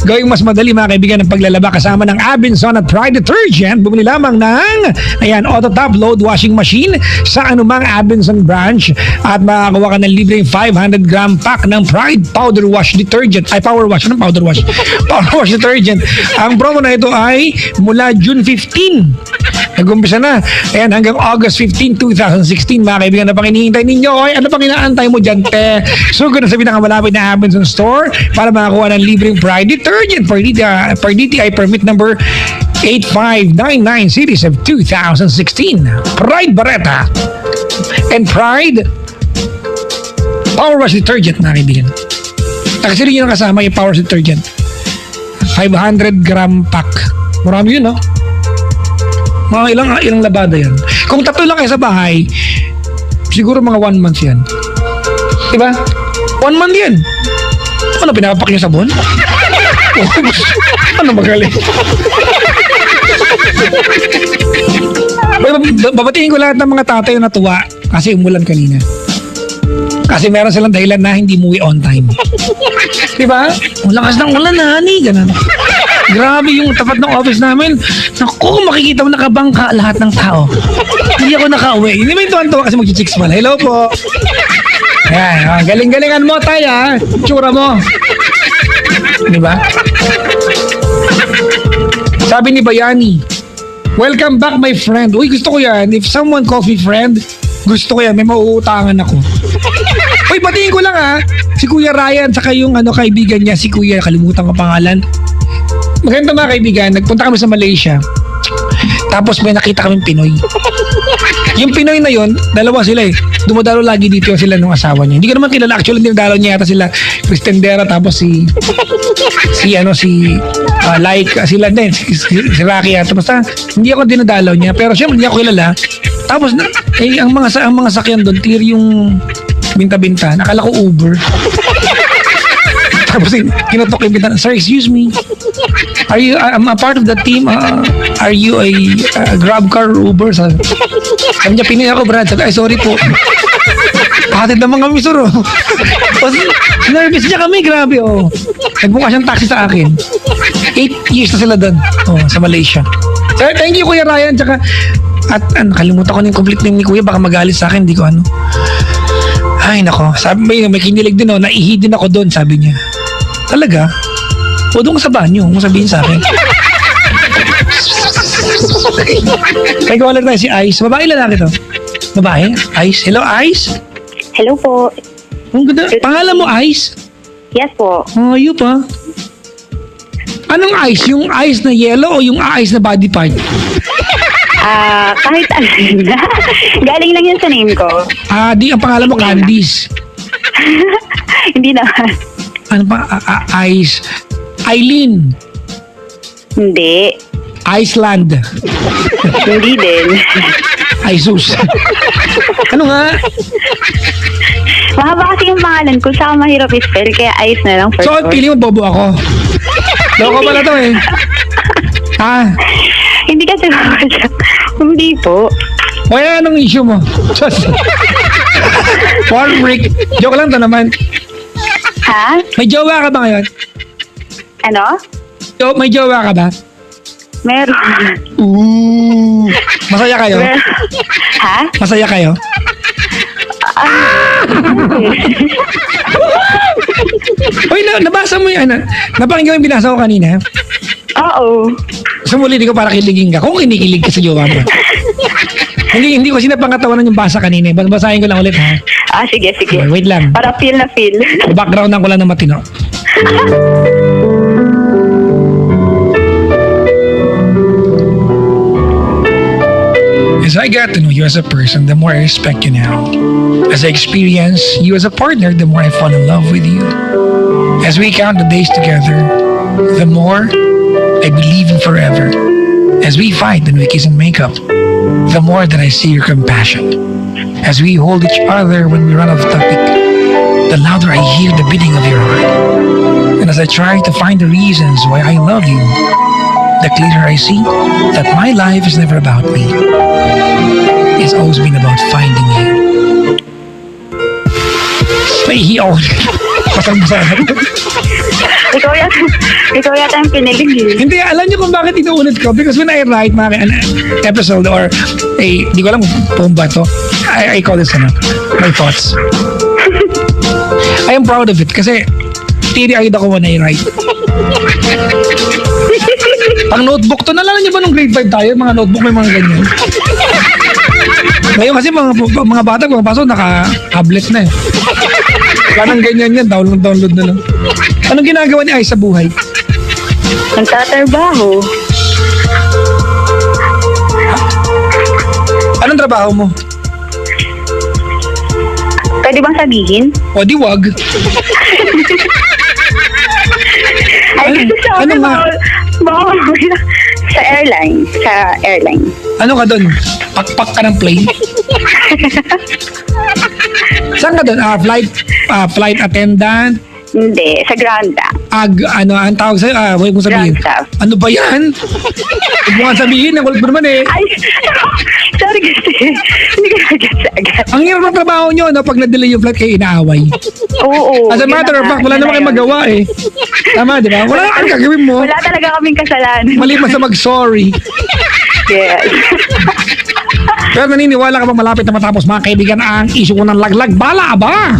A: gawing mas madali mga kaibigan ang paglalaba kasama ng Abinson at Pride Detergent. Bumili lamang ng Auto Top Load Washing Machine sa anumang Abinson branch at makakuha ka ng libreng 500 gram pack ng Pride Powder Wash Detergent. Ay, Power Wash. Anong Powder Wash? Power Wash Detergent. Ang promo na ito ay mula June 15. Nag-umpisa na. Ayan, hanggang August 15, 2016. Mga kaibigan, na pang hinihintay ninyo? Oy, ano pang inaantay mo dyan, te? Sugod na sa pinakamalapit na Abinson store para makakuha ng libreng Pride Detergent per DTI permit number 8599 series of 2016. Pride Barreta and Pride Power Wash Detergent, mga kaibigan. Nakasiri nyo na kasama yung Power Wash Detergent. 500 gram pack. Marami yun, no? Mga ilang labada yan. Kung 3 lang kayo sa bahay, siguro mga 1 month yan. Diba? 1 month yan. Ano, pinapapak yung sabon? Ano magaling? Babatiin ko lahat ng mga tatay na natuwa kasi umulan kanina. Kasi meron silang dahilan na hindi umuwi on time. Diba? Ang lakas ng ulan na, honey. Ganun. Grabe yung tapat ng office namin. Naku, makikita mo nakabangka lahat ng tao. Hindi ako nakauwi. Hindi may tuwan-tuwa kasi mag-chicks pala. Hello po. Ayan, galing-galingan mo tayo ha. Tsura mo. Diba? Sabi ni Bayani, welcome back my friend. Uy, gusto ko yan. If someone calls me friend, gusto ko yan. May mauutangan ako. Uy, batiin ko lang ha. Si Kuya Ryan, saka yung kaibigan niya, si Kuya, kalimutan ko pangalan. Maganda mga kaibigan, nagpunta kami sa Malaysia. Tapos may nakita kaming Pinoy. Yung Pinoy na yon, dalawa sila eh. Dumadalo lagi dito sila nung asawa niya. Hindi ko naman kilala. Actually, dinadalo niya yata sila Cristendera tapos si sila din. Si Rocky yata. Basta hindi ako dinadalaw niya. Pero syempre hindi ako kilala. Tapos ang mga sakyan doon, clear yung binta-binta. Nakala ko Uber. Tapos kinutok yung binta. Sir, excuse me. I'm a part of the team. Are you a grab car or Uber? Sabi niya, Pinoy ako, Brad. Sabi, ay, sorry po. Hatid naman kami, sir. Nervous niya kami, grabe. Nagbuka siyang taxi sa akin. 8 years na sila doon. Sa Malaysia. Sir, thank you, Kuya Ryan. Tsaka, kalimutan ko na yung complete name ni Kuya. Baka magalit sa akin, hindi ko ano. Ay, nako. Sabi, may kinilig din, naihi din ako doon, sabi niya. Talaga? O doon ka sa banyo, kung sabihin sa akin. May caller tayo si Ice. Babae lalaki to? Babae? Ice? Hello, Ice?
C: Hello po.
A: Ang ganda. Pangalan mo, Ice?
C: Yes po.
A: Oh, yun pa. Anong ice? Yung ice na yellow o yung ice na body part?
C: Kahit ano na. Galing lang yun sa name ko.
A: Di ang pangalan mo Candice.
C: Hindi naman.
A: Ano pa? Ice. Eileen.
C: Hindi.
A: Iceland.
C: Hindi din.
A: Isus. Ano nga?
C: Mahaba kasi yung pangalan ko, saka mahirap i-spell, kaya Ice na lang first
A: So,
C: word.
A: pili mo bobo ako. Loko pala to eh.
C: Hindi kasi siya. Hindi po.
A: Kaya anong issue mo? Porn freak. Joke lang to naman.
C: Ha?
A: May jowa ka ba ngayon?
C: Ano?
A: May jowa ka ba?
C: Meron.
A: Ooh. Masaya kayo?
C: Ha?
A: Masaya kayo? Uy, nabasa mo yung ano? Napakinggan mo yung binasa ko kanina?
C: Oo.
A: Sumulitin ko para kiligin ka. Kung kinikilig ka sa jowa mo. hindi ko sinapangatawanan yung basa kanina. Basahin ko lang ulit ha.
C: Sige.
A: Okay, wait lang.
C: Para feel na feel.
A: Background ko lang ng matino. As I got to know you as a person, the more I respect you now. As I experience you as a partner, the more I fall in love with you. As we count the days together, the more I believe in forever. As we fight and we kiss and make up, the more that I see your compassion. As we hold each other when we run off topic, the louder I hear the beating of your heart. And as I try to find the reasons why I love you, the clearer I see that my life is never about me. It's always been about finding you. Nahihi ako. Pasang-basang.
C: Ikaw yata yung pinilig eh.
A: Hindi, alam niyo kung bakit inuulit ko? Because when I write mga episode or di ko alam kung ba to, I call this my thoughts. I am proud of it kasi teary-eyed ako when I write. Pang notebook to, nalala niyo ba nung grade 5 tayo? Mga notebook may mga ganyan. Ngayon kasi mga bata kung pasok naka-tablet na eh. Wala nang ganyan yan, download na lang. Anong ginagawa ni Ay sa buhay?
C: Nagtatrabaho.
A: Anong trabaho mo?
C: Pwede bang sabihin?
A: O di wag.
C: Ay,
A: ano nga?
C: Sa airline.
A: Ano ka doon? Pakpak ka ng plane? Saan ka doon? Flight attendant?
C: Hindi, sa Granda.
A: Ang tawag sa'yo? Huwag mong sabihin.
C: Ground staff.
A: Ano ba yan? Huwag mo nga sabihin. Ang kulit mo naman eh.
C: Ay, sorry kasi. Hindi ko agad.
A: Ang hirap ng trabaho nyo, no? Pag na-delay yung flight kayo inaaway.
C: Oo.
A: As a matter of fact, wala naman kayo magawa eh. Tama, di ba? Wala kang gagawin mo.
C: Wala talaga kaming kasalanan.
A: Maliban sa mag-sorry.
C: Yes.
A: Pero naniniwala ka ba malapit na matapos mga kaibigan ang issue ko ng laglag bala ba?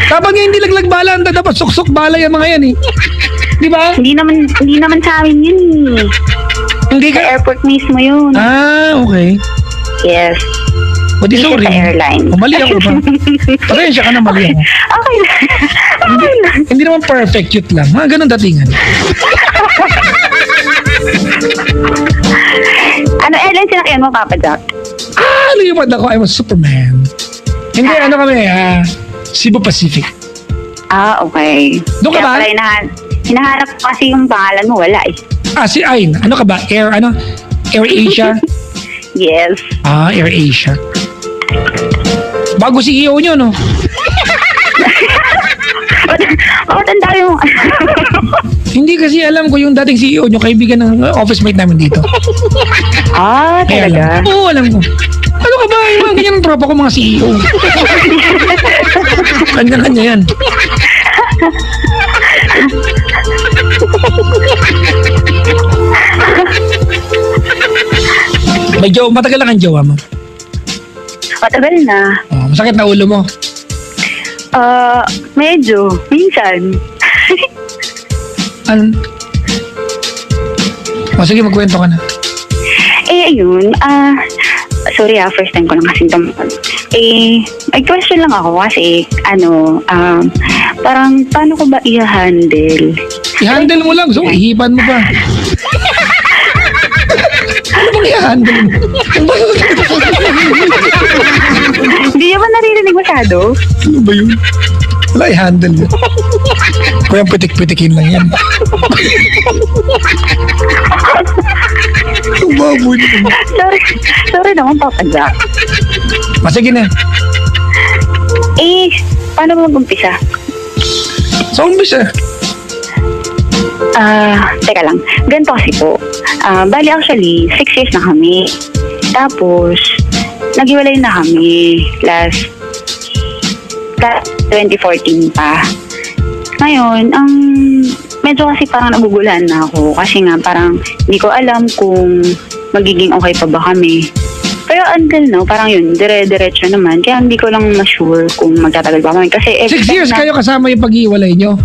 A: Dapat nga hindi laglag bala, dapat suksok bala yung mga yan eh. Di ba?
C: Hindi naman sa amin yun.
A: Hindi
C: Sa
A: ka...
C: airport mismo yun.
A: Okay.
C: Yes.
A: O di
C: Hindi
A: sorry.
C: sa airline.
A: Mali ako ba? Pasensya ka na, mali ako.
C: Okay lang. Okay lang.
A: Hindi naman perfect, cute lang. Mga ganun datingan.
C: Ano airline sinakyan mo, Papa Jack?
A: Lumipad ako. I'm a Superman. Hindi, ano kami, Cebu Pacific.
C: Okay.
A: Doon ka ba?
C: Kaya pala hinahanap ko kasi yung pangalan mo, wala eh.
A: Si Ayn. Ano ka ba? Air Asia?
C: Yes.
A: Air Asia. Bago CEO nyo, no?
C: Tanda yung...
A: Hindi kasi alam ko yung dating CEO nyo, kaibigan ng office mate namin dito. Kaya
C: talaga?
A: alam. Oo, alam ko. Ano ka ba? Yung mga ganyan ng tropa ko, mga CEO. Kanya-kanya yan. Matagal lang ang jowa mo.
C: Matagal na.
A: Masakit na ulo mo.
C: Medyo. Minsan.
A: O sige, magkwento ka na.
C: Ayun, sorry first time ko lang kasing tumawag. May question lang ako kasi, parang paano ko ba i-handle?
A: I-handle mo lang. So, ihipan mo pa. Ano bang i-handle mo?
C: Hindi naman naririnig masyado.
A: Ano ba yun? Wala, i-handle mo. Kaya pitik-pitikin lang yan. Ang baboy na.
C: Sorry naman, Papa Jack.
A: Sige na.
C: Paano mo mag-umpisa?
A: Sa umpisa.
C: Teka lang. Ganito kasi po. Bali actually, 6 years na kami. Tapos, naghiwalay na kami last 2014 pa. Ngayon, medyo kasi parang naguguluhan na ako kasi nga parang hindi ko alam kung magiging okay pa ba kami. Pero until now, parang yun, dire-diretso naman. Kaya hindi ko lang ma-sure kung magtatagal pa kami. Kasi
A: 6 years kayo kasama yung pag-iwalay nyo?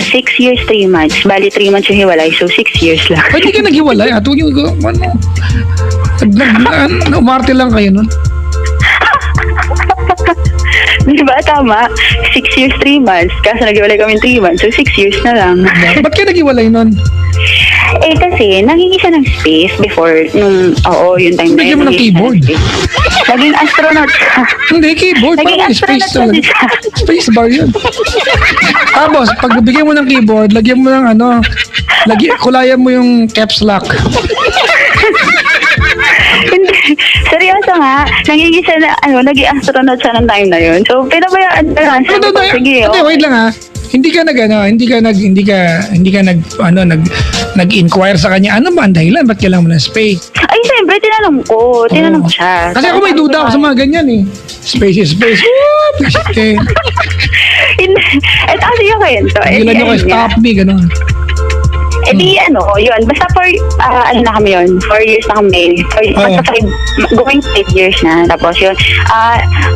C: 6 years, 3 months. Bali, 3 months yung hiwalay. So, 6 years lang.
A: Pwede ka naghiwalay? Ato yung umarte lang kayo nun.
C: Di ba? Tama. 6 years, 3 months. Kaso naghiwalay kami 3 months. So, 6 years na lang.
A: Ba't kayo naghiwalay nun?
C: Kasi, naging isa ng space before nung, yung time na
A: Bigyan mo ng keyboard.
C: Naging astronaut siya.
A: Hindi, keyboard.
C: Naging
A: Parang space
C: astronaut
A: talaga.
C: siya.
A: Space bar yun. Tapos, pag bigyan mo ng keyboard, lagyan mo ng kulayan mo yung caps lock.
C: Hindi. Seryoso nga. Naging isa na, naging astronaut siya ng time na yun. So, pinabayaan ko lang. Sabi ko, sige,
A: Hindi, wait lang ha. Hindi ka nag-inquire sa kanya. Ano ba ang dahilan? Ba't kailangan mo ng space?
C: Ay, siyempre, tinanong ko siya.
A: Kasi ako may duda ako sa mga ganyan eh. Space is space. Whoop!
C: Hindi. Ito kasi yung kwento.
A: Pagilan nyo kayo, stop me, gano'n.
C: Yun. Basta na kami yun. 4 years na kami. Going 5 years na. Tapos yun.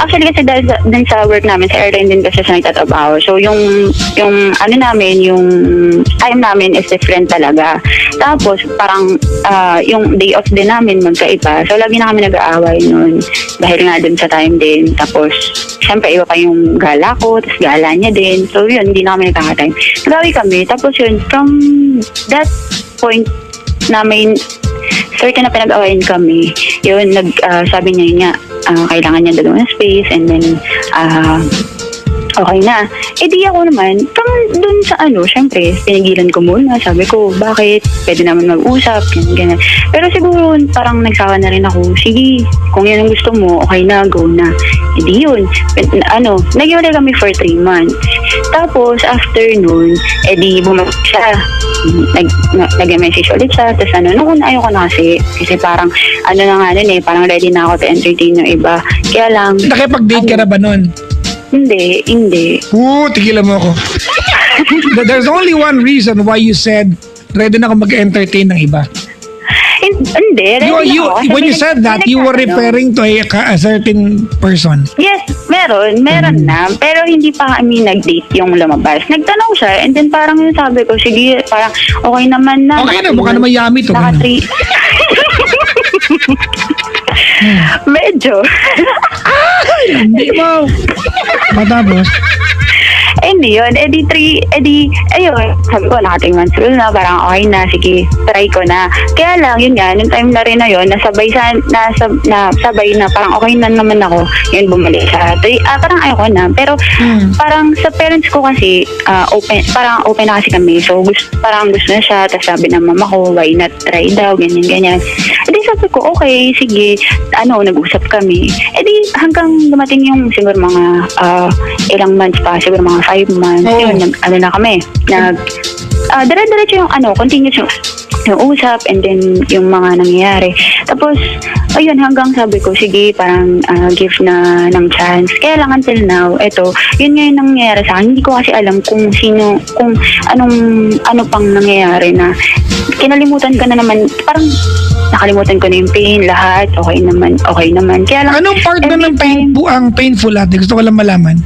C: Actually kasi dahil din sa work namin, sa airline din kasi sa nagtatrabaho. So yung time namin is different talaga. Tapos parang yung day off din namin magkaiba. So lagi na kami nag-aaway nun. Dahil nga dun sa time din. Tapos syempre iba pa yung gala ko, tapos gala niya din. So yun, hindi na kami nagkaka-time. Nagawi kami. Tapos yun, from that point namin certain na pinag-awayan kami, yun, sabi niya yun nga, kailangan niya dalawa ng space and then okay na. Di ako naman, dun sa syempre, pinigilan ko muna. Sabi ko, bakit? Pwede naman mag-usap, ganyan. Pero siguro, parang nagsawa na rin ako. Sige, kung yan ang gusto mo, okay na, go na. Di yun. Nag-iwalay kami for 3 months. Tapos, after nun, di bumalik siya. Nag-message ulit siya. Tapos nung una ayoko na kasi parang, parang ready na ako to entertain yung iba. Kaya lang,
A: Nakipag-date ka na ba nun?
C: Hindi.
A: Tigilan mo ako. There's only one reason why you said ready na ako mag-entertain ng iba.
C: Hindi.
A: When you said that, you were referring to a certain person.
C: Yes, meron na. Pero hindi pa kami nag-date yung lumabas. Nagtanong siya and then parang yung sabi ko, sige, parang okay naman na.
A: Okay na, mukha naman yummy to.
C: Medyo.
A: Hindi mo. Matapos?
C: Hindi yun. Ayun. Sabi ko, naka 3 months rule na. Parang okay na. Sige, try ko na. Kaya lang, yun nga, nung time na rin na yun, nasabay na, parang okay na naman ako. Yun, bumalik siya. Parang ayoko na. Pero, parang sa parents ko kasi, open na kasi kami. So, parang gusto na siya. Tapos sabi ng mama ko, why not try daw, ganyan. Sabi ko, okay, sige. Nag-usap kami. Hanggang dumating yung siguro mga ilang months pa, siguro mga 5 months.
A: Oh.
C: Yun, na kami. Dire-diretso yung continuous yung usap and then yung mga nangyayari. Tapos, ayun, hanggang sabi ko, sige, parang give na ng chance. Kaya lang until now, yun nga yung nangyayari sa akin. Hindi ko kasi alam kung ano pang nangyayari na kinalimutan ko na naman, parang nakalimutan ko na yung pain, lahat, okay naman. Kaya lang,
A: Anong part na ng ang painful ate? Gusto ko lang malaman.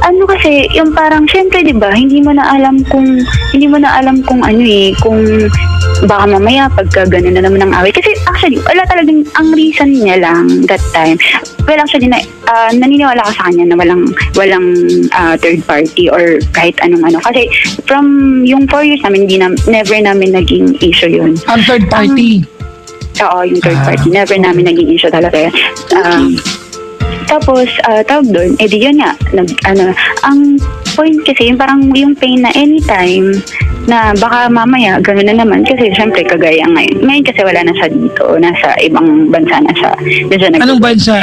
C: ano kasi, yung parang, syempre, di ba, hindi mo na alam kung ano kung baka mamaya pagka gano'n na naman ang away. Kasi actually, wala talagang, ang reason niya lang that time, well actually, naniniwala ka sa kanya na walang third party or kahit anong ano. Kasi from yung 4 years namin, never namin naging issue yun.
A: Ang third party.
C: Oo, yung third party. Never namin naging issue talaga. Tapos, tawag doon, di yun nga, ang point kasi, yung parang yung pain na anytime, na baka mamaya, gano'n na naman, kasi syempre, kagaya ngayon. Ngayon kasi wala na siya dito, nasa ibang bansa na siya.
A: Anong bansa?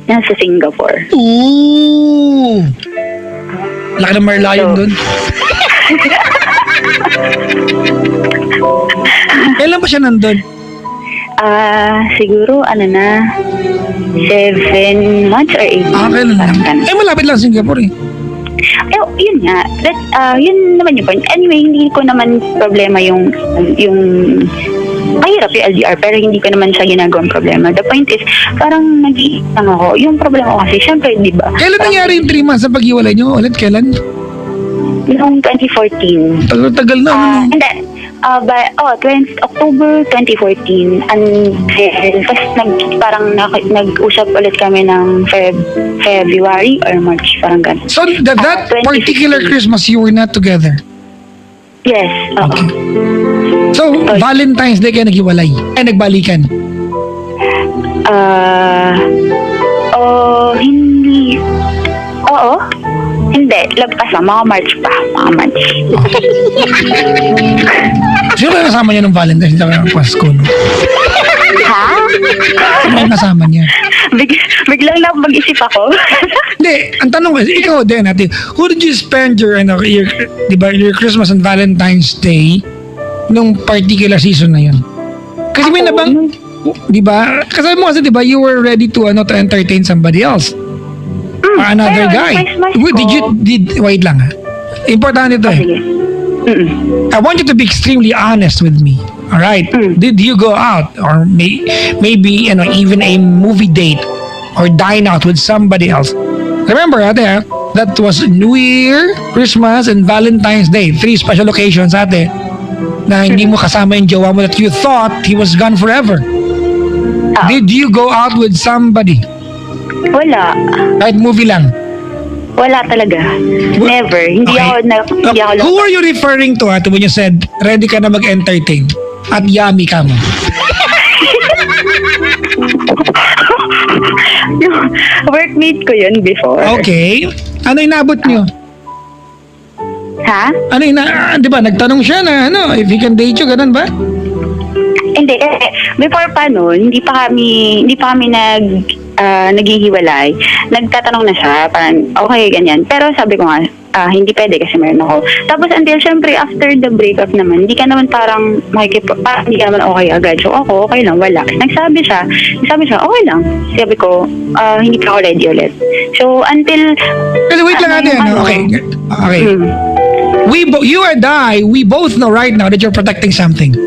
C: Nasa Singapore.
A: Ooh! Laki ng Merlion
C: So,
A: doon. Kailan pa siya nandun?
C: Siguro, 7 months or 8 months.
A: Kailan lang?
C: parang ganun.
A: Malapit lang Singapore eh.
C: Yun nga. Yun naman yung point. Anyway, hindi ko naman problema yung mahirap yung LDR, pero hindi ko naman siya ginagawang problema. The point is, parang nag-iisang ako. Yung problema ko kasi, syempre, di ba?
A: Kailan nangyari yung 3 months sa pag-iwalay nyo? Ulit, kailan?
C: Noong 2014.
A: Tagal na.
C: Hindi. October 2014. And then, parang nag-usap ulit kami ng February or March, parang ganun.
A: So, that
C: 2015.
A: particular Christmas, you were not together?
C: Yes, oo.
A: Okay. So, Valentine's Day kayo naghiwalay? Ay, nagbalikan?
C: Hindi. Oo. Hindi. Lagpas lang. Mga March pa. Mga March.
A: Sino ba kasama niya ng Valentine's Day ng Pasko? No?
C: Ha?
A: Sino ba kasama niya?
C: Biglang lang mag-isip ako.
A: Hindi, ang tanong ko, ikaw din natin, who did you spend your Christmas and Valentine's Day nung particular season na yun? Kasi may nabang, di ba? Kasi mo kasi, di ba, you were ready to entertain somebody else. Or another
C: pero
A: guy.
C: Christmas
A: Wait lang ha. Importante ito eh.
C: Sige. Mm-mm.
A: I want you to be extremely honest with me. Alright? Did you go out or maybe even a movie date or dine out with somebody else? Remember, ate, that was New Year, Christmas, and Valentine's Day. 3 special occasions, ate, na hindi mo kasama yung jowa mo that you thought he was gone forever. Did you go out with somebody?
C: Wala.
A: Kahit movie lang.
C: Wala talaga. Never. Hindi ako
A: Who are you referring to, ate, when you said, ready ka na mag-entertain at yummy ka mo?
C: Workmate ko yun before.
A: Okay. Ano inabot nyo?
C: Ha?
A: Di ba, nagtanong siya na, if he can date you, ganun ba?
C: Hindi. Before pa nun, hindi pa kami naghihiwalay. Nagtatanong na siya, parang, okay, ganyan. Pero sabi ko nga, hindi pwede kasi meron ako. Tapos until syempre, after the breakup naman, hindi ka naman parang hindi ka naman okay agad. So ako, okay lang, wala. Nagsabi siya, okay lang. Sabi ko, hindi pa ako ready ulit. So until...
A: Kasi wait lang ate, okay. You and I, we both know right now that you're protecting something.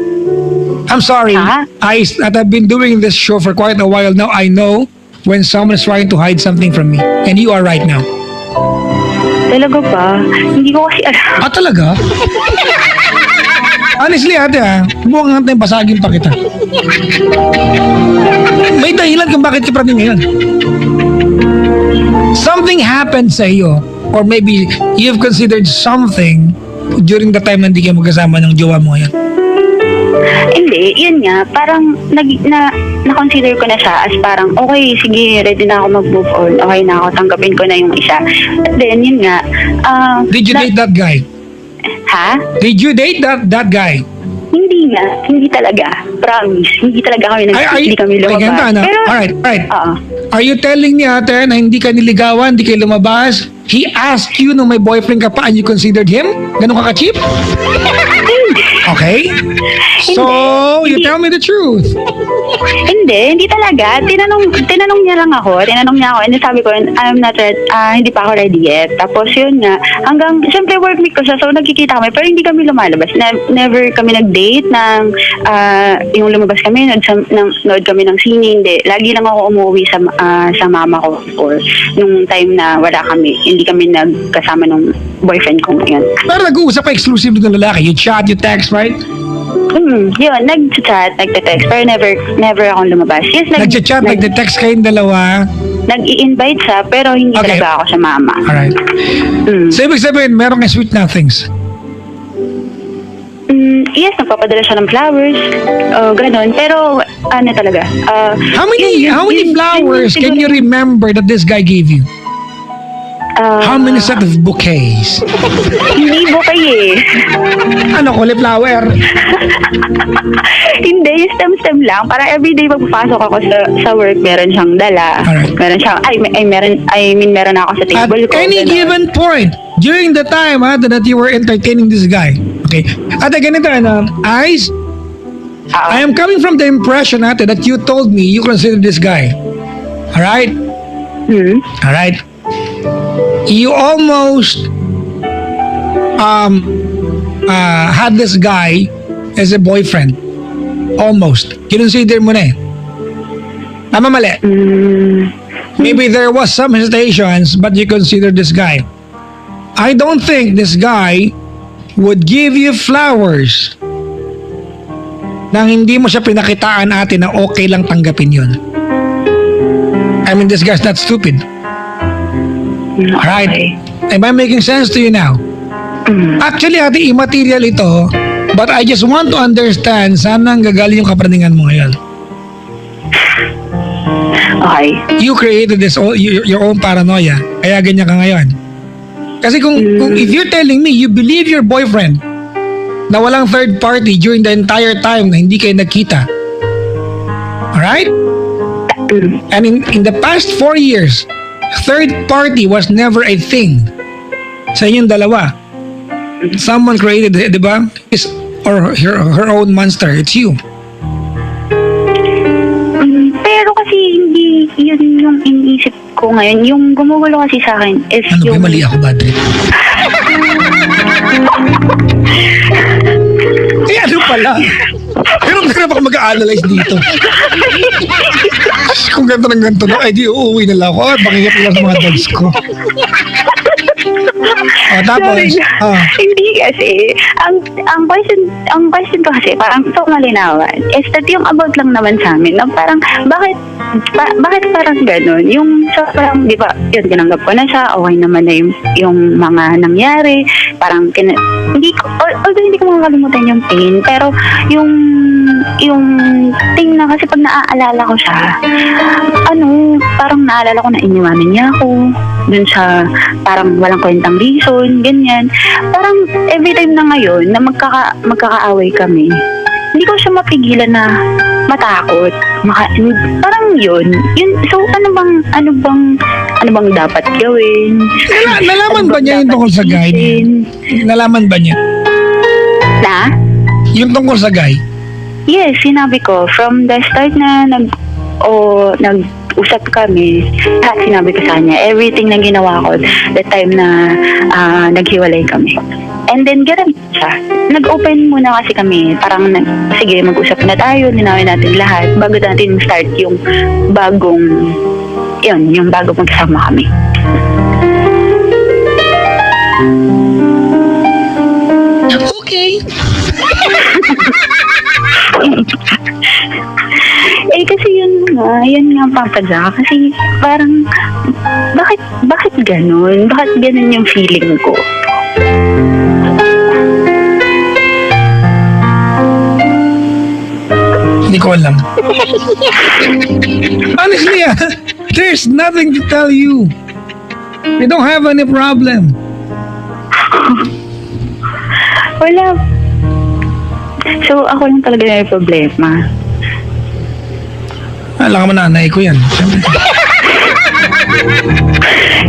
A: I'm sorry. I've been doing this show for quite a while now. I know when someone is trying to hide something from me. And you are right now.
C: Talaga ba? Hindi ko kasi alam.
A: Talaga? Honestly, ate mukhang natin pasagin pa kita. May dahilan kung bakit ka praning ngayon. Something happened sa iyo, or maybe you've considered something during the time na hindi ka magkasama ng jowa mo ngayon.
C: Hindi, yun nga, parang na-consider ko na siya as parang, okay, sige, ready na ako mag-move on. Okay na ako, tanggapin ko na yung isa. But then, yun nga.
A: Did you date that guy?
C: Ha?
A: Did you date that guy?
C: Hindi nga, hindi talaga. Promise, hindi talaga kami hindi kami lumabas. Pero,
A: alright. Are you telling me, ate, na hindi ka niligawan, hindi kayo lumabas? He asked you nung may boyfriend ka pa and you considered him? Ganun ka ka-cheap? Okay. So, you tell me the truth.
C: Hindi talaga. Tinanong niya lang ako. And sabi ko, I'm not ready, hindi pa ako ready yet. Tapos yun nga, hanggang, syempre workmate ko siya, so nagkikita kami, pero hindi kami lumalabas. Never kami nag-date ng, yung lumabas kami, nood kami ng sine, hindi. Lagi lang ako umuwi sa mama ko or nung time na wala kami, hindi kami nagkasama nung boyfriend ko ngayon.
A: Pero nag-uusap ka exclusive ng lalaki. You chat, you text, right?
C: Yun, nag-chat, nagte-text, pero never akong lumabas. Yes,
A: Nag-chat, nagte-text kayong dalawa.
C: Nag-i-invite siya, pero hindi
A: Okay.
C: talaga ako sa mama.
A: Alright. So, ibig sabihin, meron kang sweet nothings.
C: Yes, nagpapadala siya ng flowers, ganun. Pero, ano talaga,
A: How many flowers can you remember that this guy gave you? How many set of bouquets?
C: Hindi bukay eh.
A: Ano, cauliflower?
C: Hindi, yung stem-stem lang. Para everyday pagpapasok ako sa work, meron siyang dala.
A: Alright.
C: Meron siyang, meron ako sa
A: At
C: table ko.
A: any
C: ganun.
A: given point, during the time that you were entertaining this guy, okay? At ganito, Ice, I am coming from the impression that you told me you consider this guy. Alright? Alright? You almost had this guy as a boyfriend. Almost. Kinonsider mo na eh. Tama mali? Maybe there was some hesitations, but you consider this guy. I don't think this guy would give you flowers nang hindi mo siya pinakitaan natin na okay lang tanggapin yun. I mean, this guy's not stupid. Alright? Am I making sense to you now? Actually, ate, immaterial ito, but I just want to understand saan nang gagaling yung kapraningan mo ngayon.
C: Okay.
A: You created your own paranoia, kaya ganyan ka ngayon. Kasi kung if you're telling me you believe your boyfriend na walang third party during the entire time na hindi kayo nagkita, alright? And in the past 4 years, third party was never a thing sa inyong dalawa. Someone created, di ba? His or her own monster. It's you.
C: Pero kasi hindi yun yung iniisip ko ngayon. Yung gumugulo kasi sa akin is
A: Ano
C: yung...
A: ba, mali ako, Badri? Eh, ano pala? Pero hirap ako mag-analyze dito. Kung ganito ng ganito, no, ay di uuwi na lang ako. Ay, bakit lang sa mga dogs ko. Tapos,
C: Hindi kasi, ang question ko kasi, parang gusto ko malinawan, is that yung about lang naman sa amin, na parang, bakit parang gano'n? Yung, so parang, di ba, yun, tinanggap ko na siya, okay naman na yung mga nangyari, parang, although hindi ko makakalimutan yung pain, pero yung thing na kasi pag naaalala ko siya, parang naalala ko na iniwanan niya ako dun sa parang walang kwentang reason, ganyan. Parang every time na ngayon na magkakaaway kami, hindi ko siya mapigilan na matakot. Parang yun. So ano bang dapat gawin?
A: Nalaman ba niya yung tungkol sa guy? Nalaman ba niya?
C: Na?
A: Yung tungkol sa guy?
C: Yes, sinabi ko. From the start na nag-usap kami, lahat sinabi ko sa kanya. Everything na ginawa ko, the time na naghiwalay kami. And then, ganun siya. Nag-open muna kasi kami. Parang, sige, mag-usap na tayo, linawin natin lahat, bago natin start yung bagong magsama kami.
A: Okay.
C: Kasi yun nga Papa Jack. Kasi parang, bakit ganun? Bakit ganun yung feeling ko?
A: Hindi ko alam. Honestly, there's nothing to tell you. You don't have any problem.
C: Wala. So, ako lang talaga may problema.
A: Alam ka mo, nanay ko yan. Siyempre.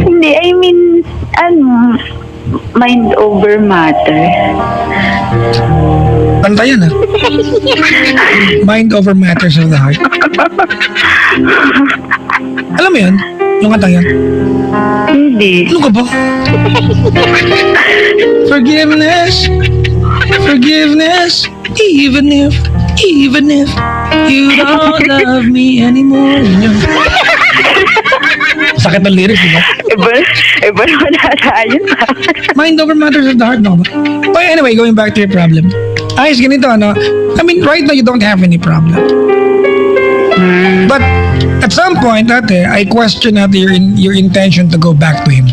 C: Hindi, I mean, mind over matter.
A: Pantayan ha. Mind over matters of the heart. Alam mo yun? Yung kantang yan?
C: Hindi.
A: Ano ka ba? Forgiveness, forgiveness, even if you don't love me anymore. Yun. Sakit ng lyrics, di ba?
C: Iba naman ata yun.
A: Mind over matters of the heart, no? But anyway, going back to your problem. Ayos, ganito, ano? I mean, right now, you don't have any problem. But at some point, ate, I question your intention to go back to him.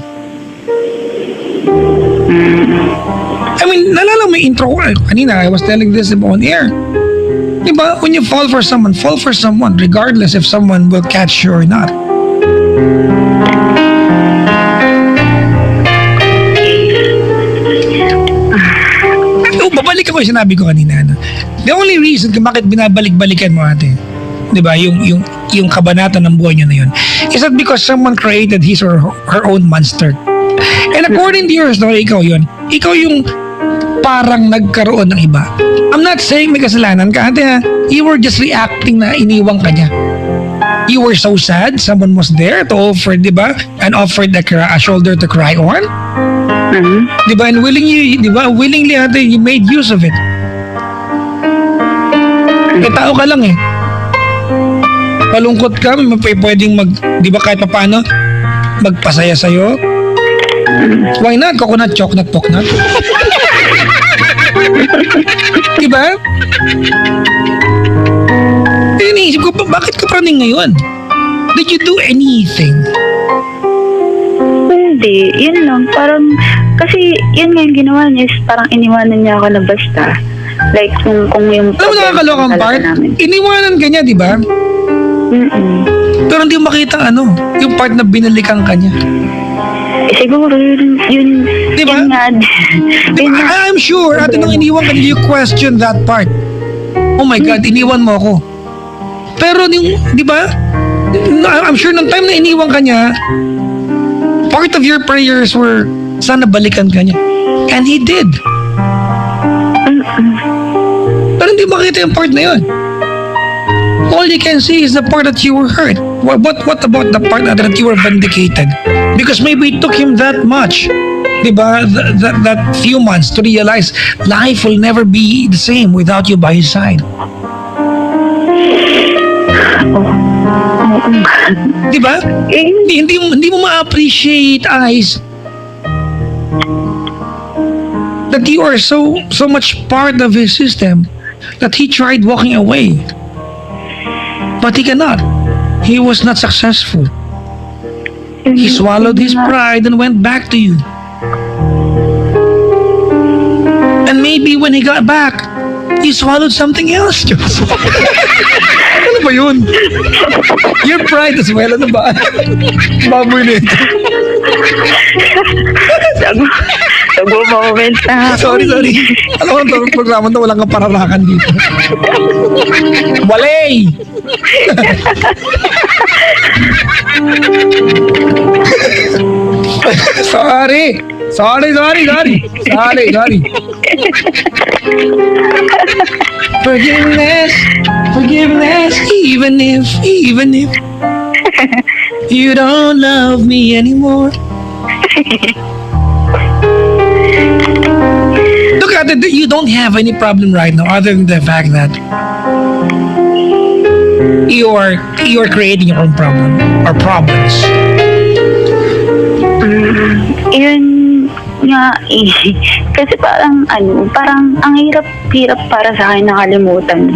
A: I mean, nalala mo yung intro ko. Kanina, I was telling this on air. Diba? When you fall for someone, regardless if someone will catch you or not. Babalik ako yung sinabi ko kanina. Ano? The only reason kung bakit binabalik-balikan mo, ate, di ba, yung kabanata ng buhay nyo na yun, is that because someone created his or her own monster. And according to your story, ikaw yun. Ikaw yung parang nagkaroon ng iba. I'm not saying may kasalanan ka, ate, ha? You were just reacting na iniwang ka niya. You were so sad, someone was there to offer, di ba? And offered a shoulder to cry on. Di ba? And willingly, ate, you made use of it. Eh, tao ka lang eh. Malungkot ka, may pwedeng di ba kahit paano, magpasaya sa'yo. Why not? Coconut, chocolate, poknut. Di ba? Iniisip ko, bakit ka praning ngayon? Did you do anything?
C: Hindi. Yun lang. Parang, kasi yun nga yung ginawa niya is parang iniwanan niya ako na basta. Like, kung yung...
A: Alam mo nakakalokang part? Iniwanan ka niya, di ba? Pero hindi mo makita yung part na binalikan ka niya.
C: Eh, siguro yun
A: diba?
C: Yun nga. Yun nga.
A: I'm sure, ate, nung iniwan ka niya, you question that part. Oh my God, iniwan mo ako. Pero, di ba? I'm sure nung time na iniwan ka niya, part of your prayers were, sana balikan ka niya. And he did. Pero hindi makita yung part na yun. All you can see is the part that you were hurt. What about the part that you were vindicated? Because maybe it took him that much, diba, that few months to realize life will never be the same without you by his side. Diba? Hindi mo ma-appreciate, Ice, that you are so much part of his system that he tried walking away. But he cannot. He was not successful. He swallowed his pride and went back to you. And maybe when he got back, he swallowed something else. Ano ba yun? Your pride as well. Ano ba? Baboy na ito.
C: Tago moment na.
A: Sorry. Alam mo, itong programa ito, walang kapararakan dito. Walay! Sorry. Forgiveness, even if you don't love me anymore. Look at it, you don't have any problem right now other than the fact that you're creating your own problem or problems.
C: Yun nga eh. Kasi parang ang hirap para sa akin makalimutan.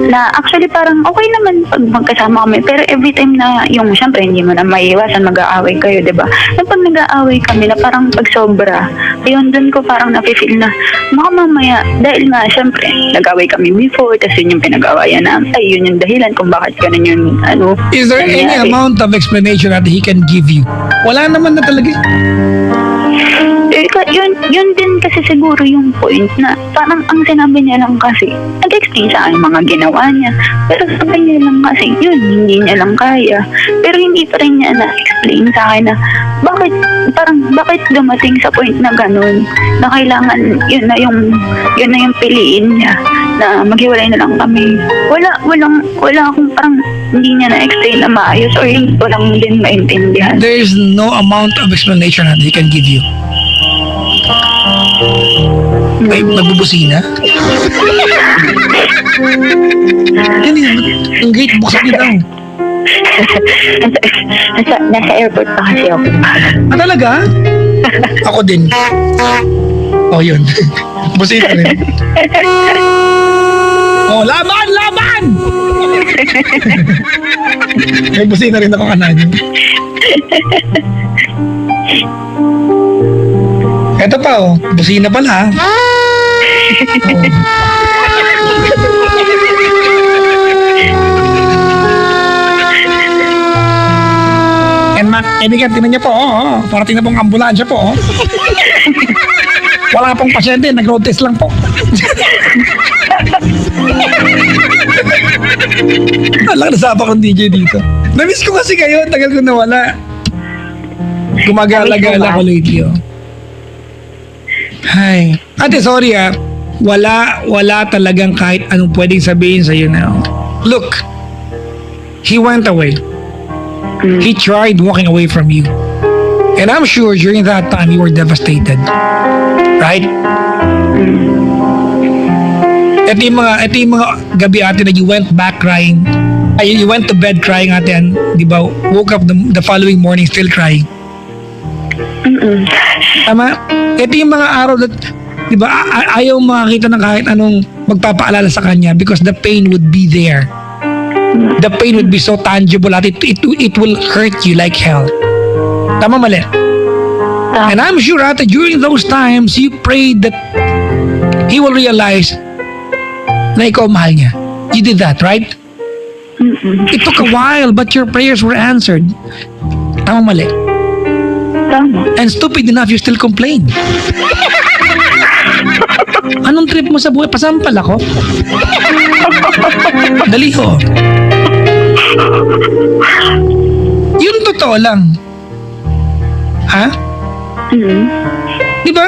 C: Na actually parang okay naman pag magkasama kami. Pero every time na yung, syempre hindi mo na maiiwasan, mag-aaway kayo, diba? Na pag nag-aaway kami na parang pag sobra, ayun dun ko parang nafe-feel na baka mamaya, dahil nga syempre nag-aaway kami before, tapos yun yung pinag-aawayan na, yun yung dahilan kung bakit ganun yung
A: Is there any amount of explanation that he can give you? Wala naman na talaga.
C: Yun din kasi siguro yung point na parang ang sinabi niya lang kasi, nag-explain sa akin mga ginawa niya. Pero sabi niya lang kasi, yun, hindi niya lang kaya. Pero hindi pa rin niya na-explain sa akin na bakit dumating sa point na ganun, na kailangan yun na yung piliin niya na maghiwalay na lang kami. Wala akong parang hindi niya na-explain na maayos or walang din maintindihan.
A: There is no amount of explanation that he can give you. Ay, magbubusina? Yan yan. Ang gate, buksan niyo daw.
C: Nasa airport pa kasi ako.
A: Ah, talaga? Ako din. Oh, yun. Busina rin. Oh, laban! Laban! May busina rin ako kanan. Eto pa, oh. Busina pala, ha? And kaibigan, tinan niyo po, oh. Parating na pong ambulansya po, oh. Wala pong pasyente, nag-road test lang po. Alam na sapa kong DJ dito. Namiss ko kasi kayo, tagal ko nawala. Gumagala-gala ko lately, oh. Ay. Ate, sorry ah. Wala talagang kahit anong pwedeng sabihin sa'yo na, oh. Look, he went away. He tried walking away from you. And I'm sure during that time you were devastated. Right? Ito yung mga gabi ate na you went back crying. You went to bed crying ate and di ba, woke up the following morning still crying. Tama? Ito yung mga araw that di ba, ayaw makakita ng kahit anong magpapaalala sa kanya because the pain would be there. The pain would be so tangible at it will hurt you like hell. Tama, mali? And I'm sure ate, during those times, you prayed that he will realize na ikaw mahal niya. You did that, right? It took a while, but your prayers were answered. Tama, mali?
C: Tama.
A: And stupid enough, you still complain. Anong trip mo sa buhay? Pasampal ako? Dali ho. Yun totoo lang. Ha? Di ba?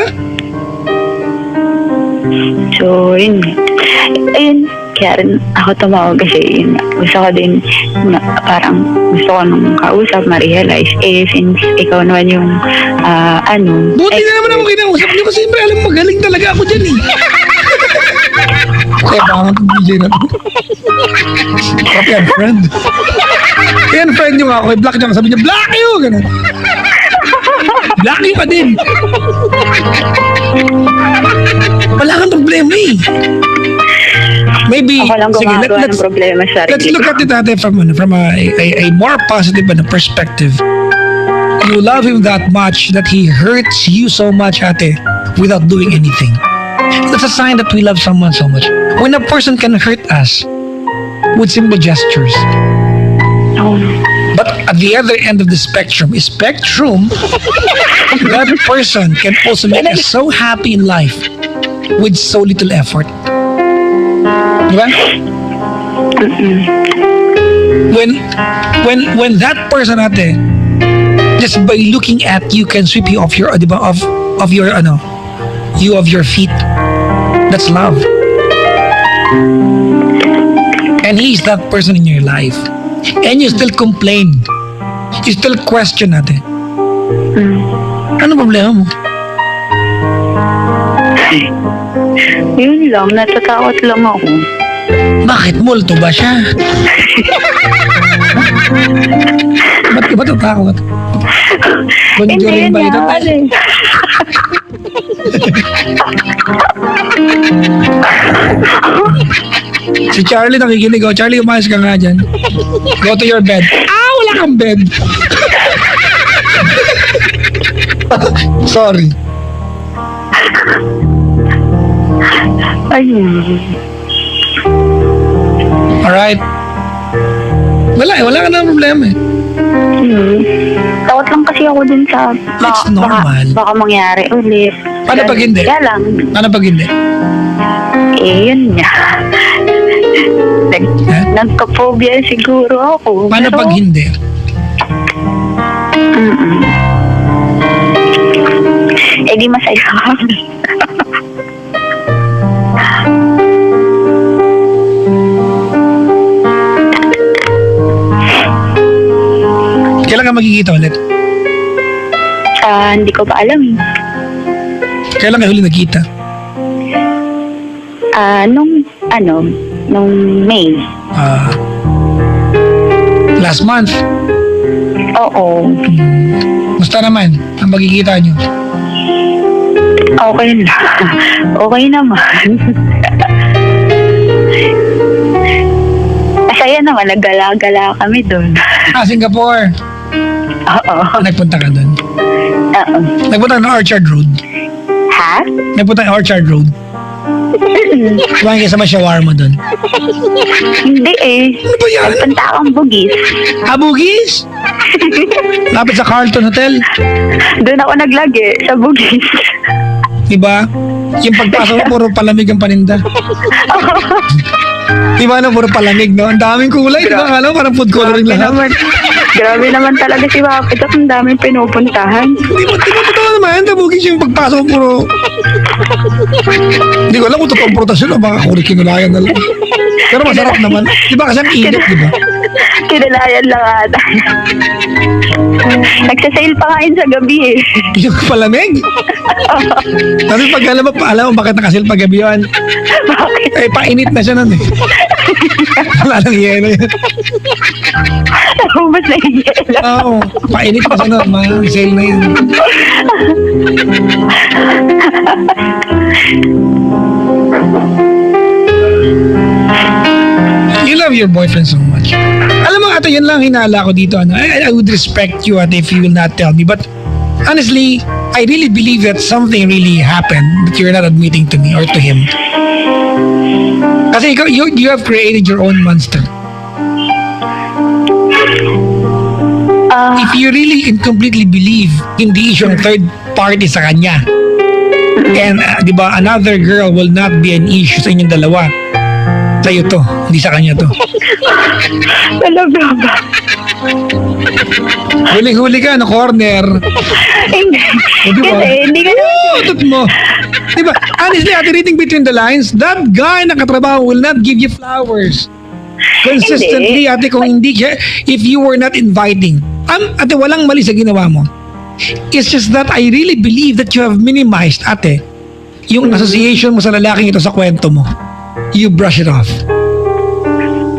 C: So, yun. Ayun, kaya rin ako tumawag kasi yun, gusto ko din na, parang gusto ko nung kausap, ma-realize since ikaw naman yung
A: Buti na naman ako kinausap niyo kasi siyempre alam mo, magaling talaga ako dyan eh. Kaya bakit ang DJ na to? Copy and friend. Yan friend nyo nga ako, i-block nyo. Sabi niya, block you! Ganun. Block you ka din. Wala kang problema eh. Maybe,
C: ako lang gumagawa ng problema sa sarili.
A: Let's look at it ate from a more positive perspective. You love him that much that he hurts you so much ate without doing anything. That's a sign that we love someone so much. When a person can hurt us with simple gestures. But at the other end of the spectrum, that person can also make us so happy in life with so little effort. Diba? When that person ate, just by looking at you can sweep you off your, diba, of your your feet. That's love. And he's that person in your life. And you still complain. You still question ate. Ano problema mo?
C: Yun lang, natatakot lang ako.
A: Bakit? Multo ba siya? Ba't ka ba tatakot? Conjuring ba ito? Si Charlie nakikinig. Oh, Charlie, umayos ka nga dyan. Go to your bed. Ah, wala kang bed. Sorry.
C: Ayun.
A: Alright. Wala ka na problema eh.
C: Takot lang kasi ako dun sa
A: It's normal.
C: baka mangyari ulit.
A: Paano pag hindi?
C: Kaya lang,
A: Ano pag hindi?
C: yun nga.
A: Eh?
C: Nagka-phobia siguro ako.
A: Paano
C: Pero,
A: pag hindi?
C: di masaya kami.
A: Kailan ka magkikita ulit?
C: Hindi ko pa alam.
A: Kailan kayo huli nagkita?
C: Nung May.
A: Last month.
C: Oo.
A: Musta naman ang magkikita nyo?
C: Okay na. Okay naman. Masaya naman, naggala-gala kami doon.
A: Singapore.
C: Oo.
A: Nagpunta ka doon.
C: Oo.
A: Nagpunta ka ng Orchard Road.
C: Ha?
A: Nagpunta ng Orchard Road. Kumain kayo sa mga shawarma doon.
C: Hindi eh.
A: Ano ba yan?
C: Punta akong Bugis.
A: Bugis? Lapit sa Carlton Hotel.
C: Doon ako naglagi, sa Bugis.
A: Diba? Yung pagpasok mo, puro palamig ang paninda. Diba na, puro palamig, no? Ang daming kulay, diba? Alam, parang food coloring lahat.
C: Grabe naman talaga si Wapit at ang daming pinupuntahan.
A: Diba totoo naman, Bugis yung pagpasok, puro... Hindi ko alam kung totoong protasyon o baka kurikinulayan na lang. Pero masarap naman. Diba kasi ang init, diba?
C: Kinalayan lang ata. Nagsasale pa kain sa gabi eh.
A: Yung palamig. Kasi pag alam mo bakit nakasil pag gabi yun?
C: Bakit?
A: Eh, painit na siya nun eh. Wala nang yelo yun.
C: Nahubos na yung yelo.
A: Oo, painit na siya nun. Sale na yun. You love your boyfriend so much. Alam mo, ate, yun lang hinala ko dito. Ano? I would respect you ate, if you will not tell me. But honestly, I really believe that something really happened that you're not admitting to me or to him. Kasi you have created your own monster. If you really and completely believe in the issue ng third party sa kanya, and di ba, another girl will not be an issue sa inyong dalawa. Sa'yo to, hindi sa kanya to.
C: Talaga ba?
A: Huling-huli ka, corner.
C: Hindi.
A: Di ba?
C: Hindi ka naman.
A: Utot mo. Di ba? Honestly, ate, reading between the lines, that guy na katrabaho will not give you flowers. Consistently, ate, kung hindi siya, if you were not inviting. Ate, walang mali sa ginawa mo. It's just that I really believe that you have minimized, ate, yung association mo sa lalaking ito sa kwento mo. You brush it off.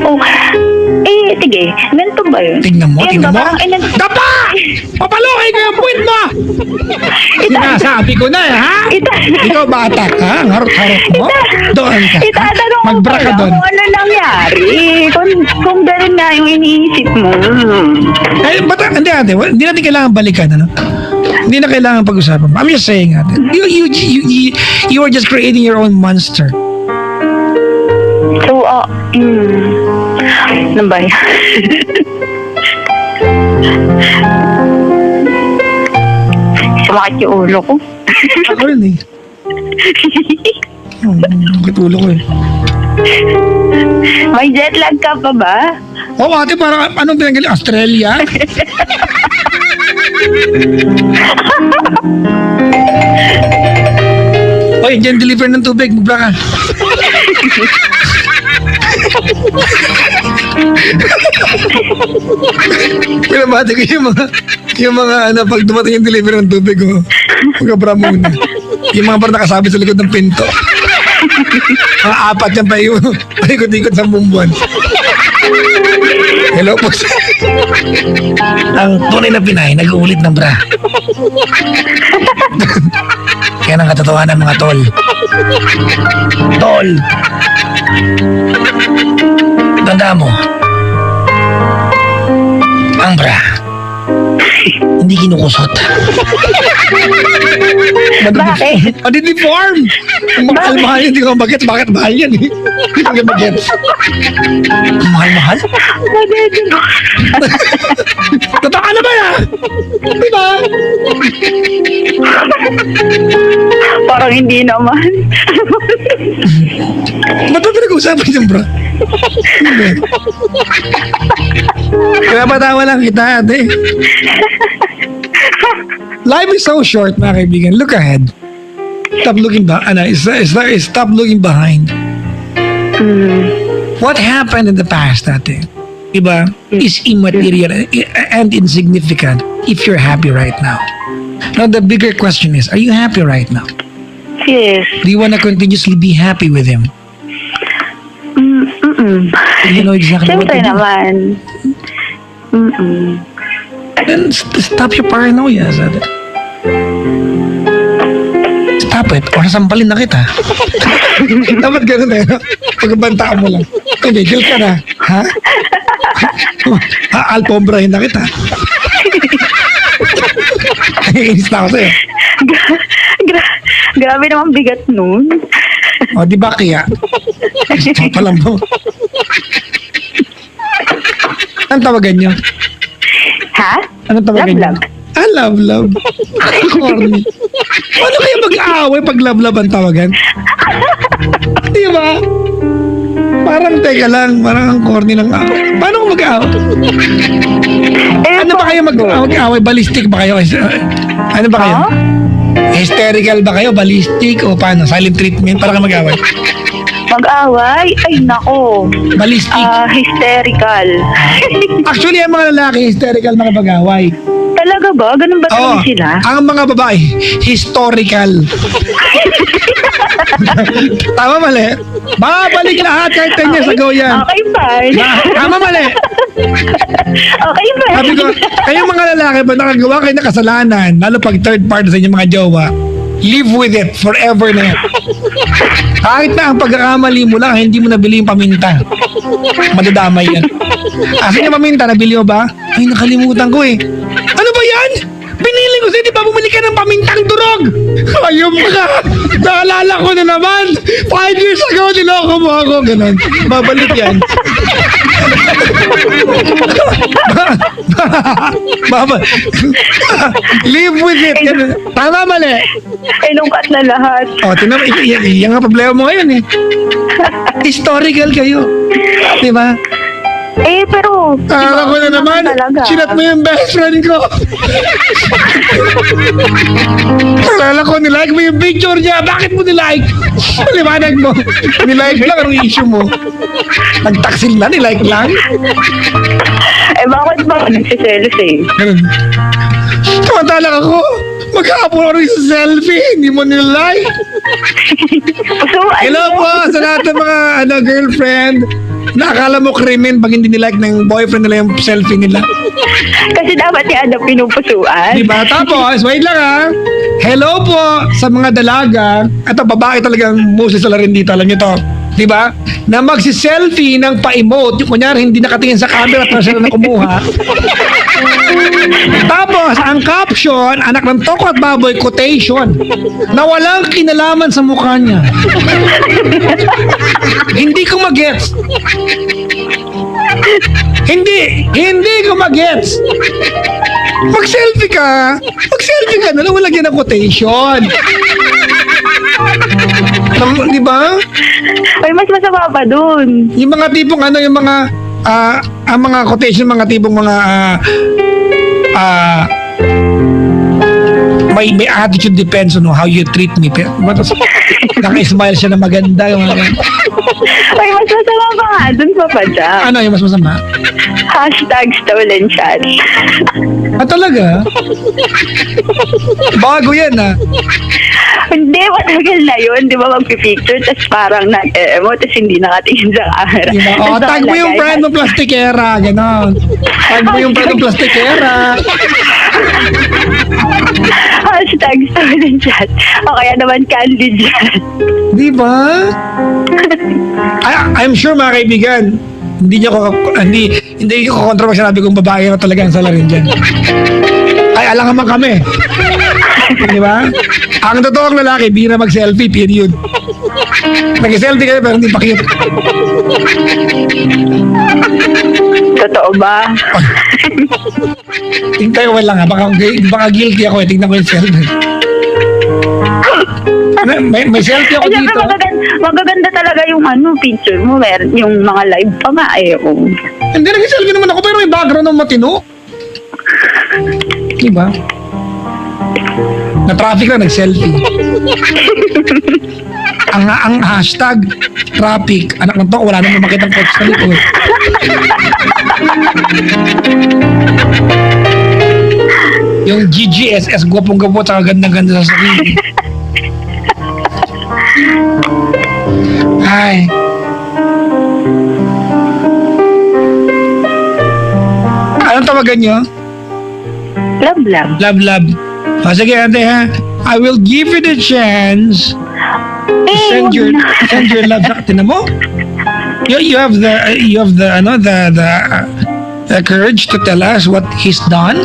C: Oh, sige. Ganito ba yun?
A: Tingnan mo,
C: Ayun
A: tingnan
C: ba,
A: mo.
C: parang
A: Dapa! Papalokay ko yung puwit mo! Sinasabi ko na, ha? Ikaw bata ka, ang harot-harot mo. Doon ka.
C: Itatanong mo
A: Magbra ka
C: pala
A: doon.
C: kung ano nangyari. Kung gano'n na yung iniisip mo.
A: Eh, ba't, hindi ate, hindi natin kailangan balikan, ano? Hindi na kailangan pag-usapan. I'm just saying, ate. You are just creating your own monster.
C: So, ano ba yan? Sumakit yung ulo ko.
A: Ako rin eh. Bakit ulo ko eh.
C: May jet lag ka pa ba?
A: Oo ate, parang anong pinagaling? Australia? Oy, dyan deliver ng tubig, magbra ka. Pinabati ko yung mga ano, pag dumating yung delivery ng tubig ko, magkabra muna. Yung mga parang nakasabi sa likod ng pinto. Mga apat yan pa yung paikot-ikot sa bumbuan. Hello po. Ang tunay na Pinay, nag-uulit ng bra. Yan ang katotohanan mga tol. Tol! Tanda mo, ang bra, hindi kinukusot.
C: Bakit?
A: Madideform! Mahal-mahal yun, hindi ko bagets. Bakit mahal yan eh? Hindi ko bagets. Mahal-mahal? Di ba?
C: Parang hindi naman.
A: Ba't ba pinag-uusapan niyan, bro? Hindi. Kaya patawa lang kita, ate. Life is so short, mga kaibigan. Look ahead. Stop looking back. Stop looking behind. What happened in the past, ate? Diba? Is immaterial and insignificant if you're happy right now. Now, the bigger question is, are you happy right now?
C: Yes.
A: Do you want to continuously be happy with him? You know exactly what to
C: Siyempre
A: do.
C: naman.
A: Then stop your paranoia, ate. Stop it, or sampalin na kita. Dapat ganun eh, no? Pagbantaan mo lang. Hindi, chill ka na. Ha? Alpombrahin na kita. Inis na ako sa'yo.
C: Grabe naman bigat nun.
A: O, di ba kaya? Stop pa lang mo. Anong tawagan niyo?
C: Ha?
A: Anong tawagan niyo?
C: Love.
A: Love. Corny. Paano kaya mag-aaway pag love ang tawagan? Di ba? Parang teka lang, parang ang corny ng away. Paano kung mag-aaway? Ano ba kayo mag-aaway? Ballistic ba kayo? Ano ba kayo? Hysterical ba kayo? Ballistic? O paano? Silent treatment? Para kayo mag-aaway?
C: Mag-away? Ay, nako.
A: Ballistic?
C: Hysterical.
A: Actually, ang mga lalaki, hysterical makipag-away.
C: Talaga ba? Ganun ba talaga sila?
A: Ang mga babae, historical. Tama, mali. Babalik lahat kahit 10 years ago yan.
C: Okay, fine.
A: Tama, mali.
C: Okay, fine.
A: Sabi ko, kayong mga lalaki ba nakagawa kayo ng kasalanan, lalo pag third party sa inyong mga jowa, live with it forever na yan. Kahit na ang pagkakamali mo lang, hindi mo nabili yung paminta. Madadamay yan. Asan yung paminta? Nabili mo ba? Ay, nakalimutan ko eh. Ano ba yan? Pinili ko sa'yo, di ba bumili ka ng pamintang durog? Ayun ka! Naalala ko na naman! 5 years ago, niloko mo ako. Ganon. Babalik yan. Live with it. Tama, mali.
C: Ilungkat na lahat.
A: O, yan nga problema mo ngayon eh. Historical kayo. Di ba?
C: Pero...
A: Akala ko na naman,
C: talaga.
A: sinat mo yung best friend ko. Akala ko, nilike mo yung picture niya. Bakit mo nilike? Liwanag mo. Nilike lang, anong issue mo? Nagtaksil na, nilike lang.
C: Bakit ba nagsiselos eh?
A: Ganun. Tumatalak ako. Mag-aapon ako rin sa selfie. Hindi mo nilike.
C: So,
A: Hello po sa lahat ng mga girlfriend. Nakakala mo krimen pag hindi nilike ng boyfriend nila yung selfie nila.
C: Kasi dapat niya pinupusuan.
A: Diba? Tapos, wait lang ha. Hello po sa mga dalaga. Ito, babae talagang mostly sa larin dito. Alam niyo to. Diba? Na magsi-selfie ng pa-emote. Yung kunyari, hindi nakatingin sa camera at sila na kumuha. Tapos, ang caption, anak ng toko at baboy, quotation, na walang kinalaman sa mukha niya. Hindi ko magets. Hindi ko magets. Mag-selfie ka na lang, walang yan ang quotation. Di ba?
C: Ay, mas masama pa dun.
A: Yung mga tipong yung mga ang mga quotation, mga tipong mga may attitude depends on how you treat me. Pero naka-smile siya na maganda yung mga
C: Ay, mas masama pa nga dun pa pa siya.
A: ano yung mas masama?
C: #stolen chat.
A: Talaga? Bago yan
C: Hindi, matagal na yun. Di ba magpipicture, tapos parang nag-emo, tapos hindi nakatingin sa camera.
A: Diba?
C: Tas
A: Tag mo yung
C: nakalagay,
A: friend mo plastikera, gano'n. Tag mo yung friend mo plastikera.
C: #stolen chat. O kaya naman candid chat.
A: Di ba? I'm sure mga kaibigan, hindi ko kontra pag sinabi kong babae na talaga ang salarin dyan. Ay, alam naman kami. Di ba? Ang totoong lalaki, bira mag-selfie, period. Nag-selfie kayo pero hindi pa cute.
C: Totoo ba?
A: Tingnan ko lang ha. Baka guilty ako eh. Tingnan ko yung selfie. May selfie ako
C: Ay, syempre,
A: dito.
C: magaganda talaga yung picture mo. Meron yung mga live pa nga eh. Oh.
A: Hindi, nag-selfie naman ako pero may background ng matino. Diba? Na-traffic na, nag-selfie. ang hashtag traffic. Anak ng to, wala naman makitang coach sa likod. Yung GGSS, gwapong-gwapo, tsaka gandang-ganda sa sarili. Ay. Anong tawagan nyo?
C: Love lang.
A: Love. O, sige, ate ha. I will give you the chance to send your love sa atin mo. You have the courage to tell us what he's done.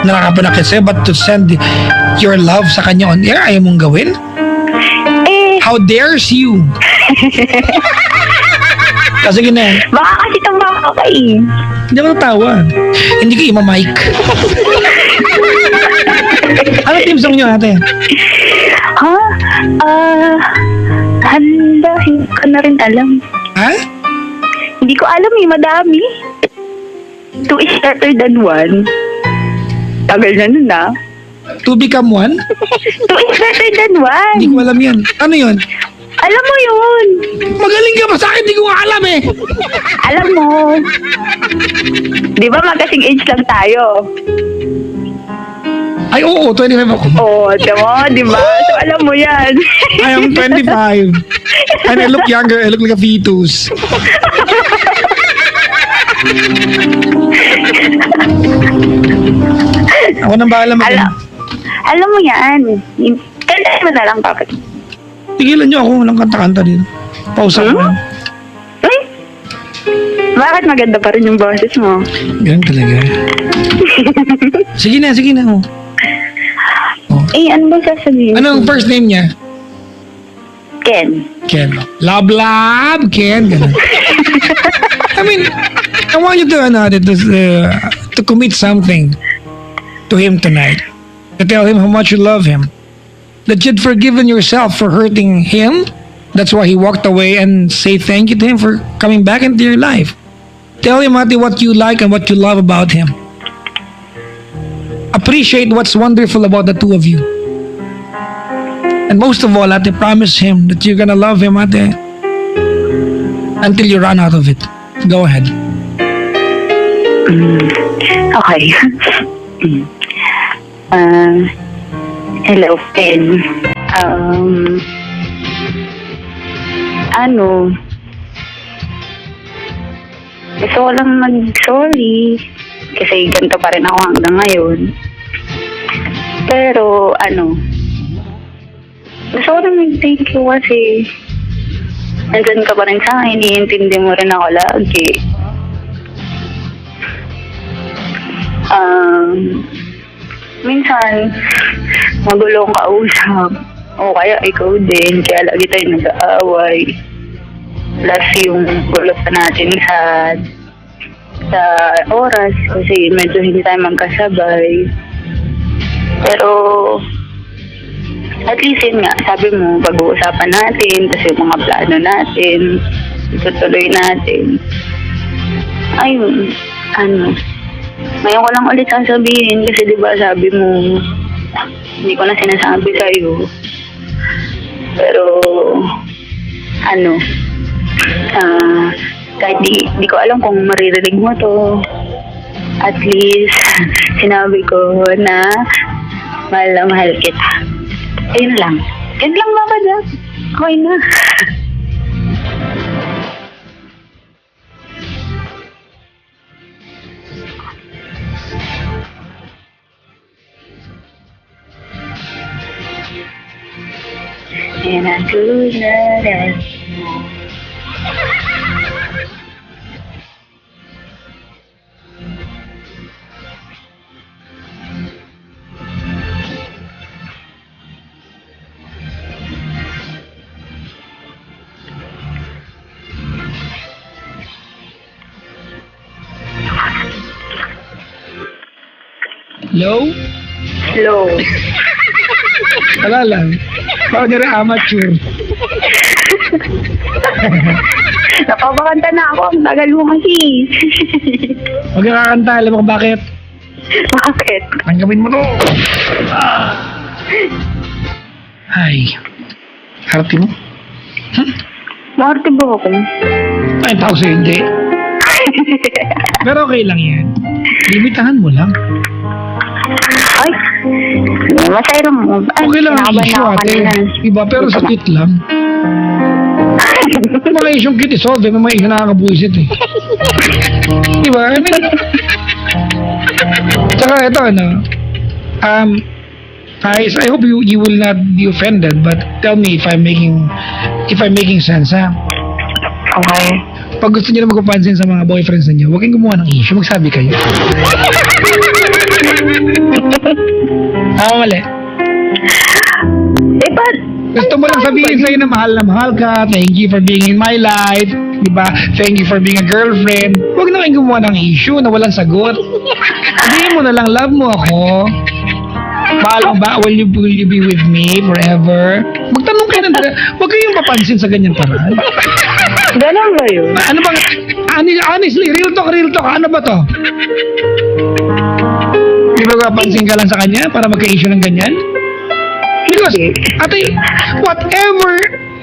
A: Nakakapanakit sa'yo, but to send your love sa kanya on air, ayaw mong gawin? How dares you? Sige na yan.
C: Baka kasi tumawa ka eh.
A: Hindi ako natawa. Hindi ko ima-mic. Ano team song nyo, ate?
C: Ha? Handa, hindi ko na rin alam.
A: Ha?
C: Hindi ko alam eh, madami. Two is better than one. Tagal na nun ah.
A: To become one?
C: Two is better than one.
A: Hindi ko alam yan. Ano yun?
C: Alam mo yun.
A: Magaling ka pa sa akin, hindi ko nga alam eh.
C: Alam mo. Di ba magkasing age lang tayo?
A: Ay, oo, 25 ako.
C: Oo, di ba? So alam mo yan.
A: I am 25. And I look younger, I look like a fetus. Ako nang bahala mo.
C: Alam mo yan. Kanta mo na lang, Papa.
A: Tigilan nyo ako, walang kanta-kanta dito. Pause ako.
C: Ay? Bakit maganda pa rin yung boses mo?
A: Ganun talaga. Sige na. Oh.
C: Ano ba sasabihin?
A: Anong first name niya?
C: Ken.
A: Ken. Love, Ken. Ganun. I mean, I want you to commit something to him tonight. To tell him how much you love him. That you'd forgiven yourself for hurting him. That's why he walked away, and say thank you to him for coming back into your life. Tell him, ate, what you like and what you love about him. Appreciate what's wonderful about the two of you. And most of all, ate, promise him that you're gonna love him, ate, until you run out of it. Go ahead.
C: Okay. Hello, Ken. Gusto ko lang mag-sorry kasi ganito pa rin ako hanggang ngayon. Pero, gusto ko lang mag-thank you kasi nandyan ka pa rin sa akin, iintindi mo rin ako lagi. Minsan, magulong kausap. O kaya ikaw din, kaya lagi tayo nag-aaway. Plus yung gulo pa natin sa oras kasi medyo hindi tayo magkasabay. Pero, at least yun nga, sabi mo, pag-uusapan natin, kasi yung mga plano natin, itutuloy natin. Ayun, ngayon ko lang ulit sasabihin kasi diba sabi mo, hindi ko na sinasabi sa'yo. Pero, kahit di ko alam kung maririnig mo to, at least, sinabi ko na mahal na mahal kita. Ayun lang. Yan lang ba ba? Okay na. And I'm good at
A: Low?
C: Slow.
A: Wala lang. Baka nyo rin amateur.
C: Napapakanta na ako. Ang tagal mo kasi.
A: Huwag ka kakanta. Alam mo kung bakit?
C: Bakit?
A: Tanggapin mo to. Ay. Harte mo?
C: Marte ba ako?
A: Ay, tao sa'yo, hindi. Pero okay lang yan. Limitahan mo lang.
C: Ay, masaya mo.
A: Okay lang ang issue, ate. Diba? Pero sakit lang. May mga issue kit isolve, may mga issue nakakabuisit eh. Diba? I mean, tsaka ito, ano, I hope you will not be offended, but tell me if I'm making sense, ha?
C: Okay.
A: Pag gusto niyo na magpapansin sa mga boyfriends niyo, huwag kayong gumawa ng issue, magsabi kayo. Mali.
C: Eh, ba't?
A: Gusto mo lang sabihin sa'yo na mahal ka, thank you for being in my life, di ba? Thank you for being a girlfriend. Huwag na kayong gumawa ng issue na walang sagot. Sabihin mo na lang, love mo ako. Mahal mo ba? Will you be with me forever? Magtanong kayo ng huwag kayong papansin sa ganyan paraan.
C: Ganun ba yun?
A: Ano bang, honestly, real talk, ano ba to? Di ba papansin ka lang sa kanya para magka-issue ng ganyan? Because, ate, whatever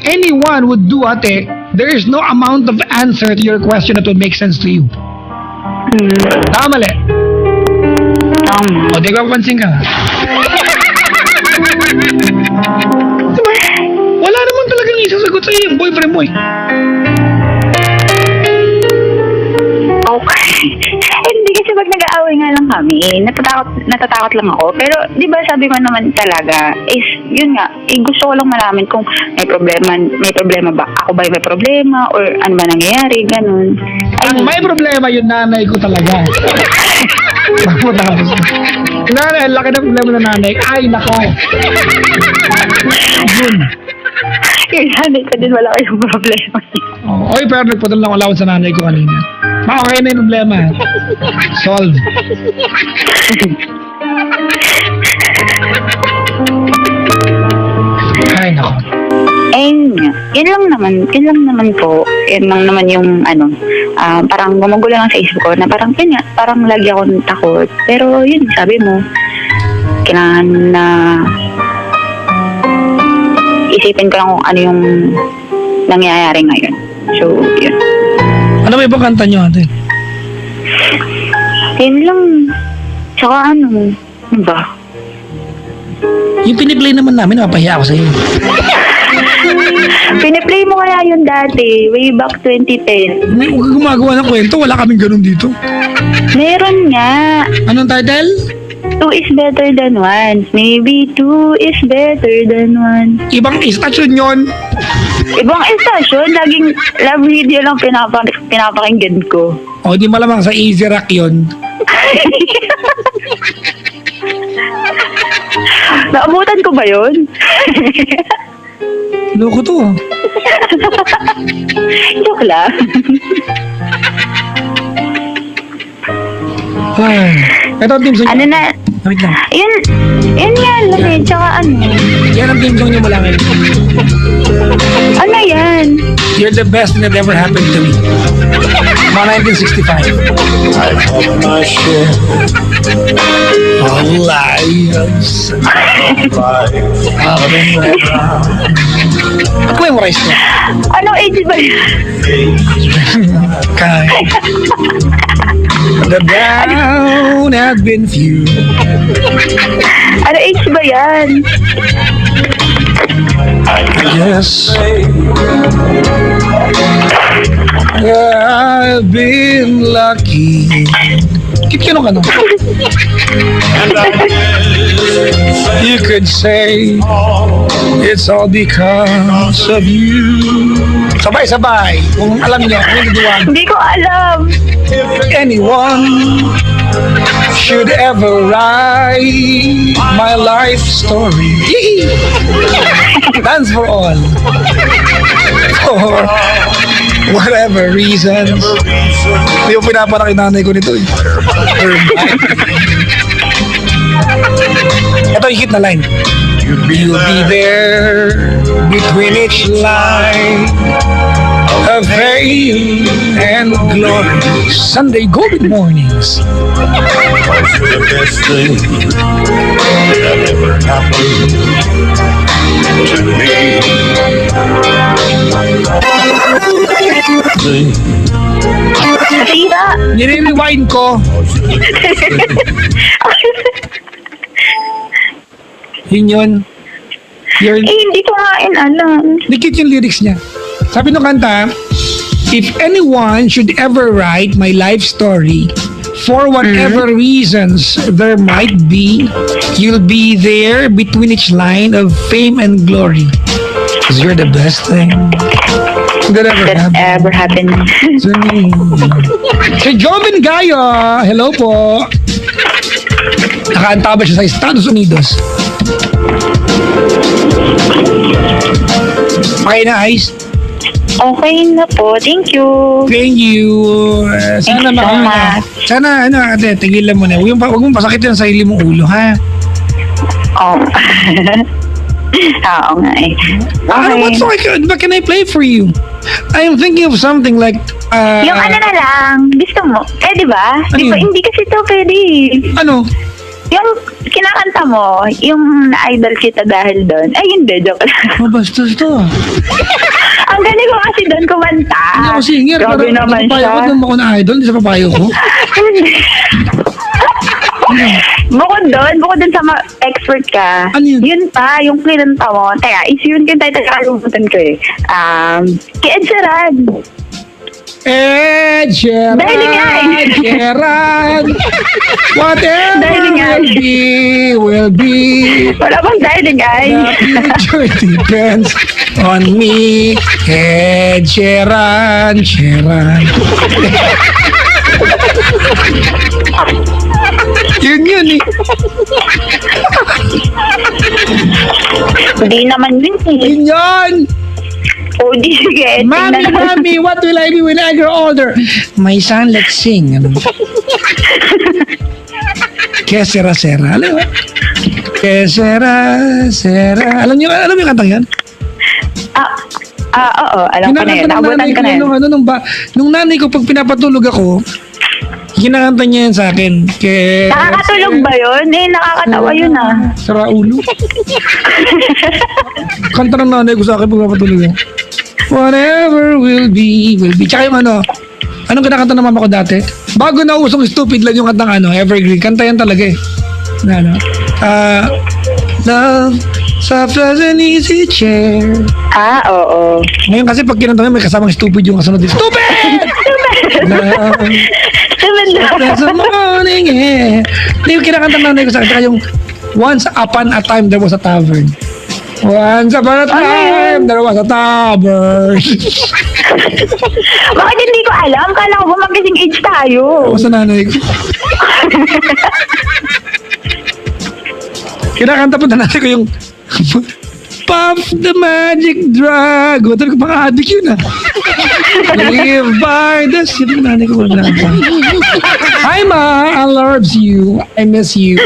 A: anyone would do, ate, there is no amount of answer to your question that would make sense to you. Tama mali. O, di ka papansin ka. Diba? Wala naman talagang isasagot sa'yo yung boyfriend mo eh.
C: Okay. Hindi kasi pag nag-aaway nga lang kami, natatakot lang ako. Pero, di ba sabi ko naman talaga, is, yun nga, gusto ko lang malaman kung may problema ba? Ako ba yung may problema? Or ano ba nangyayari? Ganun.
A: Ang may problema yung nanay ko talaga. Tapos, nanay, laki ng problema ng nanay. Ay, nako. Yun.
C: Yung nanay ko din wala kayong problema.
A: Oy, pero nagputol lang allowance sa nanay ko kanina. Okay na yung problema. Solve. Ay, nako.
C: Yun lang naman po. Yun lang naman yung parang gumugulo lang sa isip ko na parang yun nga, parang lagi akong takot. Pero yun, sabi mo, kailangan na isipin ko lang kung ano yung nangyayari ngayon. So, yun.
A: Ano ba ibang kanta nyo, ate?
C: Yun lang. Tsaka ano ba?
A: Yung piniplay naman namin, napapahiya ako sa'yo.
C: Piniplay mo kaya yun dati, way back 2010.
A: May gumagawa ng kwento, wala kaming ganun dito.
C: Meron nga.
A: Anong title?
C: 2 is better than 1. Maybe 2 is better than 1.
A: Ibang istasyon yon.
C: Ibang estasyon, laging love video lang pinapakinggan ko.
A: O, di malamang sa Easy Rock yun.
C: Naabutan ko ba yun?
A: Loko to.
C: Joke lang.
A: Ay, ito ang team song.
C: Ano na?
A: Wait lang.
C: Yun nga lang eh. Tsaka ano?
A: Yan ang team song niyo mula ngayon.
C: Ano yan?
A: You're the best thing that ever happened to me. Mga 1965.
D: I've had my share of lives of life.
A: I've been around. At memorize ko.
C: Anong age ba yan?
A: Kaya. The down have been few.
C: Ano age ba yan?
A: I guess I've been lucky. Kikino ka no?
D: And I guess
A: You could say it's all because of you. Sabay-sabay. Kung alam niyo, kung nagdiwag.
C: Hindi ko alam.
A: If anyone should ever write my life story. Yee! Dance for all. For whatever reasons. Hindi ko pinapanak yung nanay ko nito eh. Ito yung hit na line.
D: You'll be
A: You'll be
D: there.
A: there between each line of fame and glory. Sunday Golden Mornings.
D: Cause you're the best thing that ever happened to me. Thing.
C: Nasira.
A: Nire-rewind ko. Yun. You're,
C: Hindi ko nga alam.
A: dikit yung lyrics niya. Sabi nung kanta, if anyone should ever write my life story, for whatever reasons there might be, you'll be there between each line of fame and glory. Because you're the best thing that ever
C: That
A: happened
C: ever happened.
A: to me. Si Joven Gayo, hello po. Nakaantaba siya sa Estados Unidos. Okay na, Ice?
C: Okay na po. Thank you.
A: Thank you. Sana
C: Thank you so
A: maka...
C: much.
A: Sana, ate, tigilan mo na. Huwag mong pasakitin ang sarili mong ulo, ha?
C: Oh. Oo nga eh.
A: What song can I play for you? I'm thinking of something like...
C: Yung ano na lang, gusto mo. Di ba?
A: Ano
C: Di ba,
A: yun?
C: hindi kasi to pwede.
A: Ano?
C: Yung kinakanta mo, yung na-idol kita dahil doon. Ay, hindi, joke lang.
A: Mabastos to.
C: Ang galing ko kasi doon kumanta.
A: Hindi ako singer.
C: Grabe naman siya.
A: Ko naman ako na idol. Hindi sa papayo ko.
C: Bukod doon sa expert ka,
A: Ano yun?
C: yun pa, yung kinanta mo. Teka, is yun kinta, nakalimutan ko eh. Kay Ed Sheeran.
A: Ed Sheeran.
C: Dahil nga eh.
A: Ed Sheeran. Whatever
C: Dahil nga eh.
A: will be.
C: Wala bang dahil ay?
A: The future depends on me. Ed Sheeran. Yun eh.
C: Hindi naman yun eh.
A: Yun.
C: O di sige.
A: Mami,
C: tingnan natin.
A: mami, what will I be when I grow older? My son, let's sing. Ano? Que sera. Alam mo? Que sera. Alam niyo yung kantang yan?
C: Oo, alam ko na yun. Nakabutan ko na yun.
A: Nung nanay ko, pag pinapatulog ako, kinakanta niya yan sa akin.
C: Nakakatulog ba yun? Nakakatawa yun ah.
A: Sara ulo. Kanta ng nanay ko sa akin pag pinapatulog ako. Whatever will be. Tsaka yung anong kinakanta ng mama ko dati? Bago na usong stupid lang yung kantang Evergreen. Kanta yan talaga eh. Love, soft as an easy chair.
C: Oo.
A: Ngayon kasi pag kinanta mo, may kasamang stupid yung kasunod. Stupid! Love, soft as the morning air. Hindi yung kinakanta ng nanay ko sa akin. Tsaka yung once upon a time there was a tavern. Once upon a time there was a tavern.
C: Bakit hindi ko alam? Kala ko ba magkasing age tayo?
A: Ako sa nanay ko. Kinakanta po na nanay ko yung Puff the magic drug. Sabi ko, mga adik yun Live by the... Sabi ko, nanay ko wala kinakanta. Hi ma, I loves you. I miss you.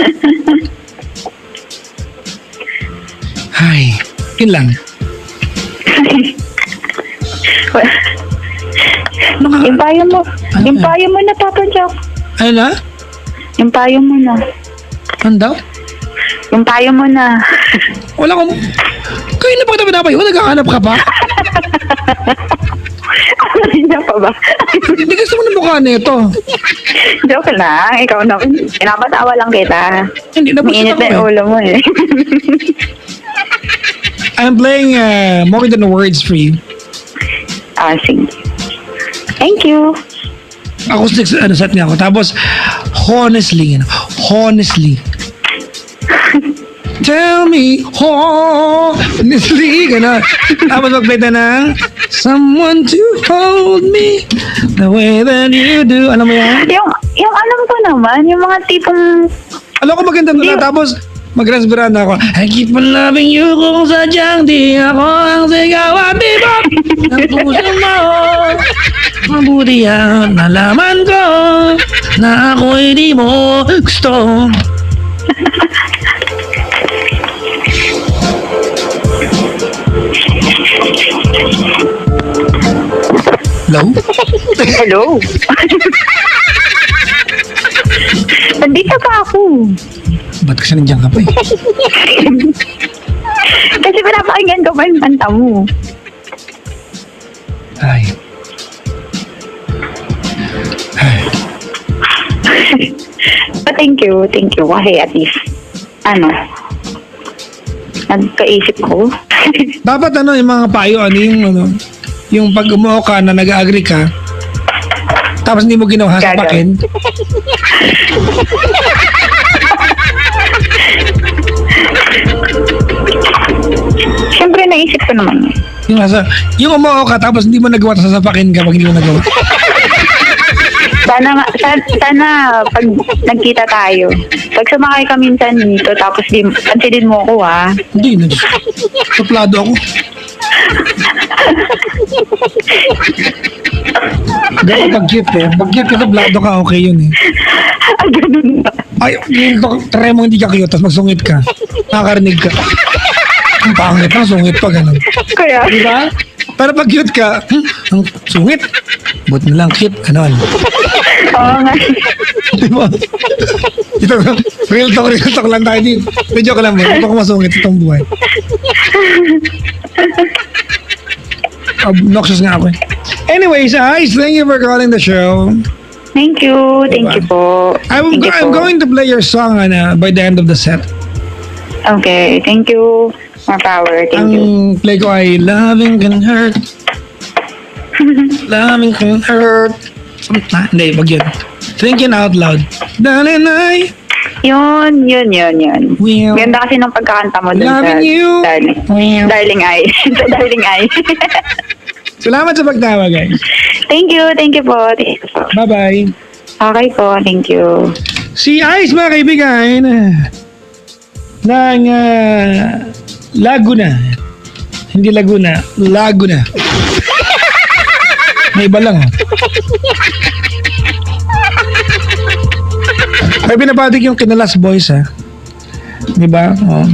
A: Hi. Yun lang.
C: Yung payo mo.
A: Ano
C: Yung
A: yan?
C: payo mo na, Papa Jack.
A: Ano na?
C: Yung payo mo na.
A: Ano daw?
C: Yung payo mo na.
A: Wala akong... Kayo na pagdabi na pa yun, nagkakanap ka pa?
C: Hindi pa ba?
A: Hindi gusto mo na mukha nito.
C: Joke lang. Ikaw na. Pinapatawa lang kita.
A: Hindi na
C: Mainit na yung ulo mo eh.
A: I'm playing More Than Words for you.
C: Sige. Thank you.
A: Acoustic set niya ako. Tapos, honestly. Tell me, honestly, gano'n. Tapos mag-play na ng someone to hold me the way that you do. Alam mo yan?
C: Yung alam ko naman, yung mga tipong...
A: Alam ko maganda na. Tapos, mag-resbiraan ako. I keep on loving you kung sadyang di ako ang sigaw at bibot ng puso mo. Mabuti yan, nalaman ko na ako'y di mo gusto. Hello?
C: Hello? Nandito pa ako.
A: Ba't kasi nandiyan ka pa eh?
C: Kasi pinapakinggan ko pa yung kanta mo.
A: Ay. Ay.
C: But thank you. Kasi at least, nagkaisip ko.
A: Dapat yung mga payo, yung pag umuo ka na nag-agree ka, tapos hindi mo ginawa sa pakin.
C: Siyempre, naisip ko naman yun.
A: Yung umuo ka, tapos hindi mo nagawa, tapos sasapakin ka pag hindi mo nagawa.
C: Sana pag nagkita tayo, pag sumakay ka minsan dito, tapos pansinin mo ako, ha?
A: Hindi, suplado ako. Gano'n pag cute eh. Pag cute ka, suplado ka, okay yun eh.
C: Ganun ba?
A: Ay, try mo hindi ka cute, tapos magsungit ka. Nakakarinig ka. Ang pangit na, sungit pa, gano'n.
C: Kaya,
A: Diba? Pero pag cute ka, ang sungit. Buti na lang cute, gano'n.
C: oo nga.
A: Diba? Ito, real talk lang tayo dito. Medyo ka lang mo, hindi pa ko masungit itong buhay. Obnoxious nga ako eh. Anyways, Ice, thank you for calling the show.
C: Thank you po.
A: I'm going to play your song by the end of the set.
C: Okay, thank you. More power, thank you.
A: Ang play ko ay Loving Can Hurt. Loving Can Hurt. Hindi, wag yun. Thinking Out Loud. Darling, I
C: Yun.
A: will
C: Ganda kasi ng pagkakanta mo dun sa
A: loving you.
C: Darling Eye. Sa Darling Eye.
A: Salamat sa pagtawa, guys.
C: Thank you po.
A: Bye-bye.
C: Okay po, thank you.
A: Si Ice, mga kaibigan, ng Laguna. Hindi Laguna, Laguna. May iba lang. May binabadig yung Kinalas Boys, ha? Di ba? Oh.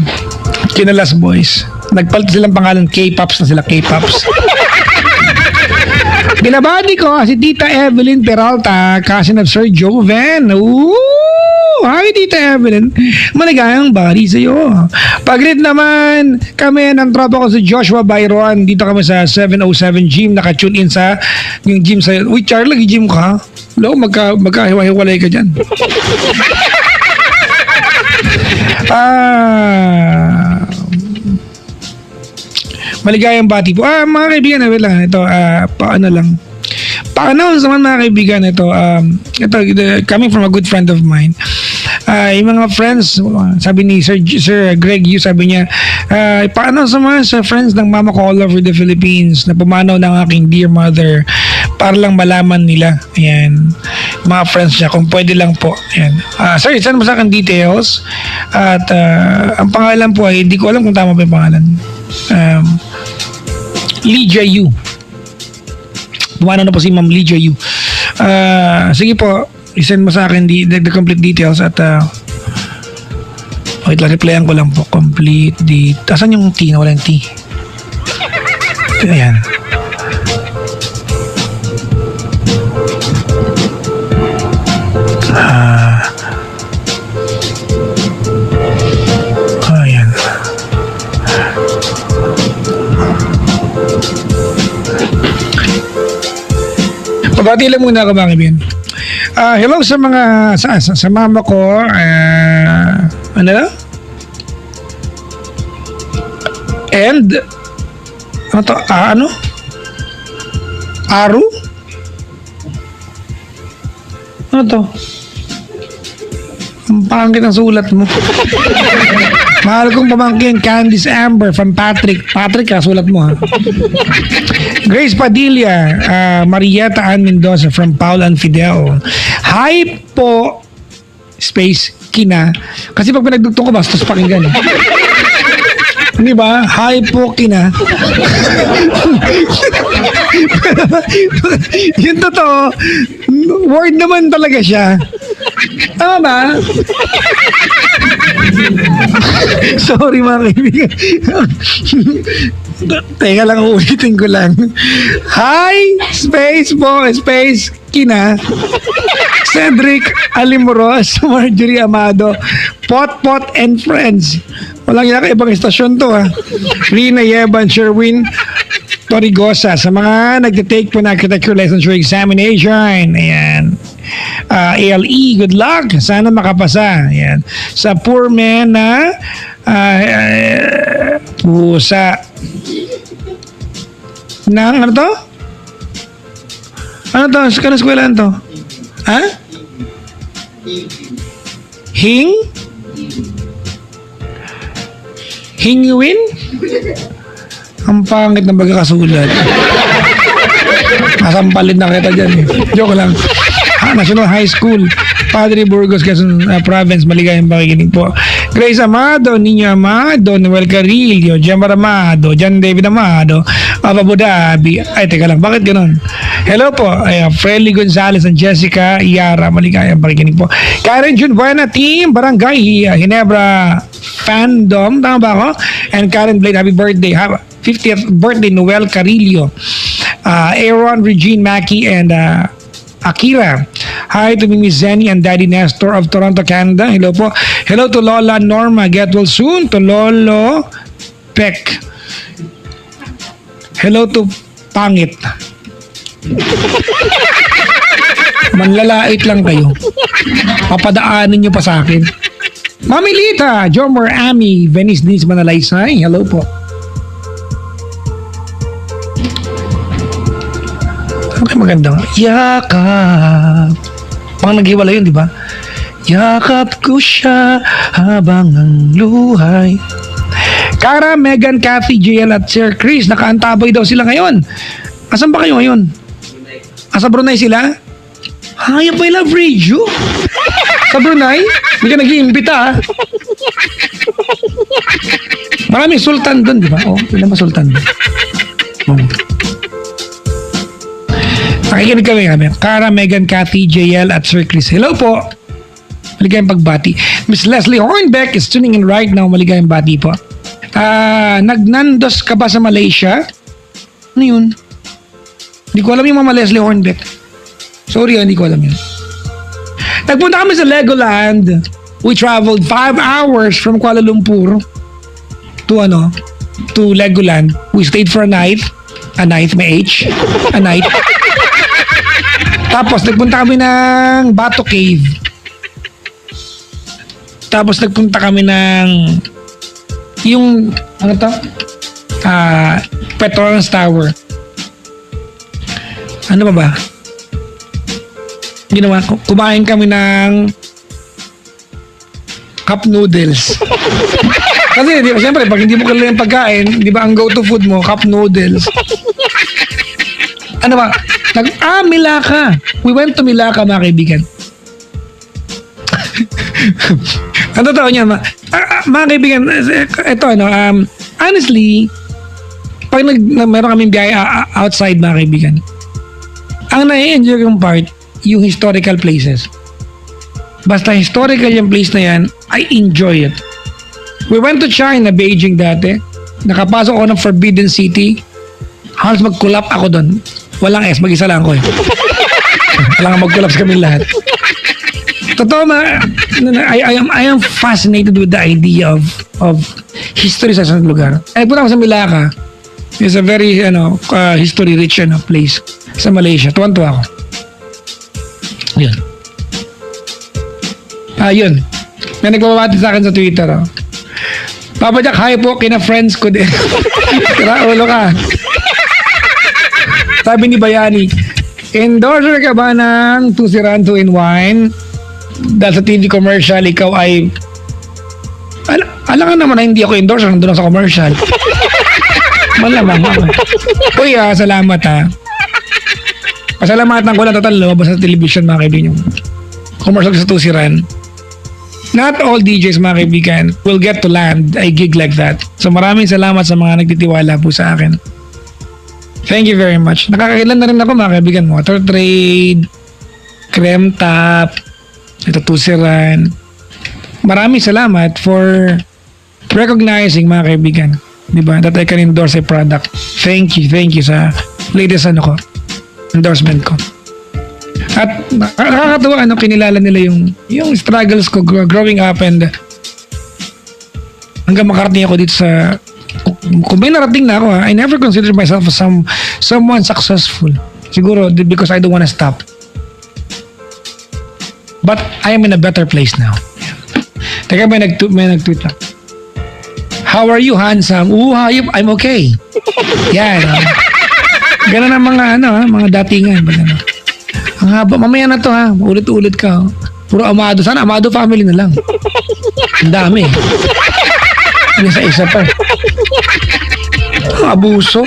A: Kinalas Boys. Nagpalit silang pangalan, K-Pops na sila, K-Pops. Binabati ko si Tita Evelyn Peralta, cousin of Sir Joven. Ooh! Hi, Tita Evelyn. Maligayang bari sa'yo. Pag-greet naman kami ng tropa ko si Joshua Byron. Dito kami sa 707 Gym. Naka-tune in sa yung gym sa'yo. Uy, Charlie, nag-gym ka? Wala, magkahiwa-hiwalay ka dyan. Maligayang bati po. Mga kaibigan, wait lang. Ito, paano lang. Pa-announce naman mga kaibigan, ito, coming from a good friend of mine. Yung mga friends, sabi ni Sir Greg Yu, sabi niya, pa-announce naman sa friends ng mama ko all over the Philippines na pumanaw ng aking dear mother para lang malaman nila. Ayan. Mga friends niya, kung pwede lang po. Ayan. Sir, send mo sa akin details. At ang pangalan po ay, hindi ko alam kung tama pa yung pangalan. Lydia Yu. Bumano na po si Ma'am Lydia Yu. Sige po, isend mo sa akin the complete details at wait lang, replyan ko lang po. Complete asan yung T na walang T? Ayan. Ayan. Pabati lang muna ako mga kaibigan. Hello sa mga sa mama ko. Ano na? And ano to? Ano? Aru? Ano to? Ang pangit ang sulat mo. Mahal kong pamangkin, Candice Amber from Patrick. Patrick, sulat mo ha. Grace Padilla, Marieta Ann Mendoza from Paul and Fidel. Hi po, space, Kina. Kasi pag pinagdugtong ko, bastos pakinggan. Di ba? Hi po, Kina. Yung totoo, word naman talaga siya. Tama ba? Sorry mga kaibigan. Teka lang, ulitin ko lang. Hi! Space po, space Kina. Cedric Alimuros, Marjorie Amado, Pot and Friends. Walang yaka, ibang estasyon to ha. Rina Yeban, Sherwin Torigosa. Sa mga nagtitake po na architecture lessons for examination. Ayan. ALE, good luck. Sana makapasa. Ayan. Sa poor men na pusa ng ano to? Ano to? Sa kanang eskwelahan to? Ha? Hingwin? Ang pangit ng pagkakasulat. Masampalin na kita dyan. Joke lang. National High School, Padre Burgos, Quezon Province. Maligayang pakikinig po. Grace Amado, Nino Amado, Noel Carillo, Jemar Amado, John David Amado, Abu Dhabi. Ay, teka lang, bakit ganun? Hello po, Freddy Gonzalez and Jessica Yara. Maligayang pakikinig po. Karen Jun Buena, Team Barangay Ginebra Fandom. Tama ba ako? And Karen Blade, happy birthday. 50th birthday, Noel Carillo. Aaron, Regine Mackey, and Akira. Hi to Mimi Zenny and Daddy Nestor of Toronto, Canada. Hello po. Hello to Lola Norma. Get well soon. To Lolo Peck. Hello to Pangit. Manlalait lang kayo. Papadaanin nyo pa sa akin. Mami Lita, Jomar Ami, Venice Denise Manalaysay. Hello po. Okay, magandang yakap. Pang naghiwala yun, di ba? Yakap ko siya habang ang luhay. Kara, Megan, Kathy, JL at Sir Chris, nakaantabay daw sila ngayon. Asan ba kayo ngayon? Sa Brunei sila? Hayop, I love radio. Sa Brunei? Hindi ka nag-iimbita, ha? Maraming sultan doon, di ba? Oh, ilan ba sultan? Oh. Nakikinig kami. Kara, Megan, Kathy, JL at Sir Chris. Hello po. Maligayang pagbati. Miss Leslie Hornbeck is tuning in right now. Maligayang bati po. Nagnandos ka ba sa Malaysia? Ano yun? Hindi ko alam yung Mama Leslie Hornbeck. Sorry, hindi ko alam yun. Nagpunta kami sa Legoland. We traveled 5 hours from Kuala Lumpur to Legoland. We stayed for a night. A night, may H. A night. Tapos nagpunta kami ng Bato Cave. Tapos nagpunta kami ng yung ano to? Petronas Tower. Ano ba? Ginawa ko. Kumain kami ng cup noodles. Kasi di ba, siyempre, pag hindi mo kilala yung pagkain, di ba, ang go-to food mo, cup noodles. Ano ba? Milaka. We went to Milaka, mga kaibigan. Ang totoo niya, mga kaibigan, ito, honestly, pag meron kaming biyahe outside, mga kaibigan, ang nai-enjoy yung part, yung historical places. Basta historical yung place na yan, I enjoy it. We went to China, Beijing dati. Nakapasok ako ng Forbidden City. Halos mag-collapse ako doon. Walang S, mag-isa lang ako eh. Walang mag-collapse kami lahat. Totoo I am fascinated with the idea of history sa isang lugar. Punta ako sa Milaka. It's a very history rich place sa Malaysia. Tuwan-tuwa ako. Yun. Yun. May nagbabati sa akin sa Twitter. Papa Jack, hi po, kina friends ko din. Tira, ulo ka. Sabi ni Bayani, endorser ka ba ng Tusiran 2-in-1? Dahil sa TV commercial, ikaw ay... Alam ka naman na hindi ako endorser, nandun ako sa commercial. Malamang ako. Uy, salamat ha. Pasalamatan ko lang, total, lumabas sa television, mga kaibigan. Yung commercial sa Tusiran. Not all DJs, mga kaibigan, will get to land a gig like that. So maraming salamat sa mga nagtitiwala po sa akin. Thank you very much. Nakakailan na rin ako, mga kaibigan. Water Trade, Creme Top, ito Tusiran. maraming salamat for recognizing, mga kaibigan, di ba, that I can endorse a product. Thank you sa latest endorsement ko. At nakakatuwa, kinilala nila yung struggles ko growing up, and hanggang makarating ako dito sa, kung may narating na ako, I never consider myself as someone successful. Siguro because I don't wanna stop. But I am in a better place now. Teka, may nag-tweet lang. How are you, handsome? Hayop, I'm okay. Yan. Ganun ang mga datingan. Ang haba, mamaya na to ha. Ulit-ulit ka. Puro Amado. Sana Amado family na lang. Ang dami. Isa-isa pa. Abuso.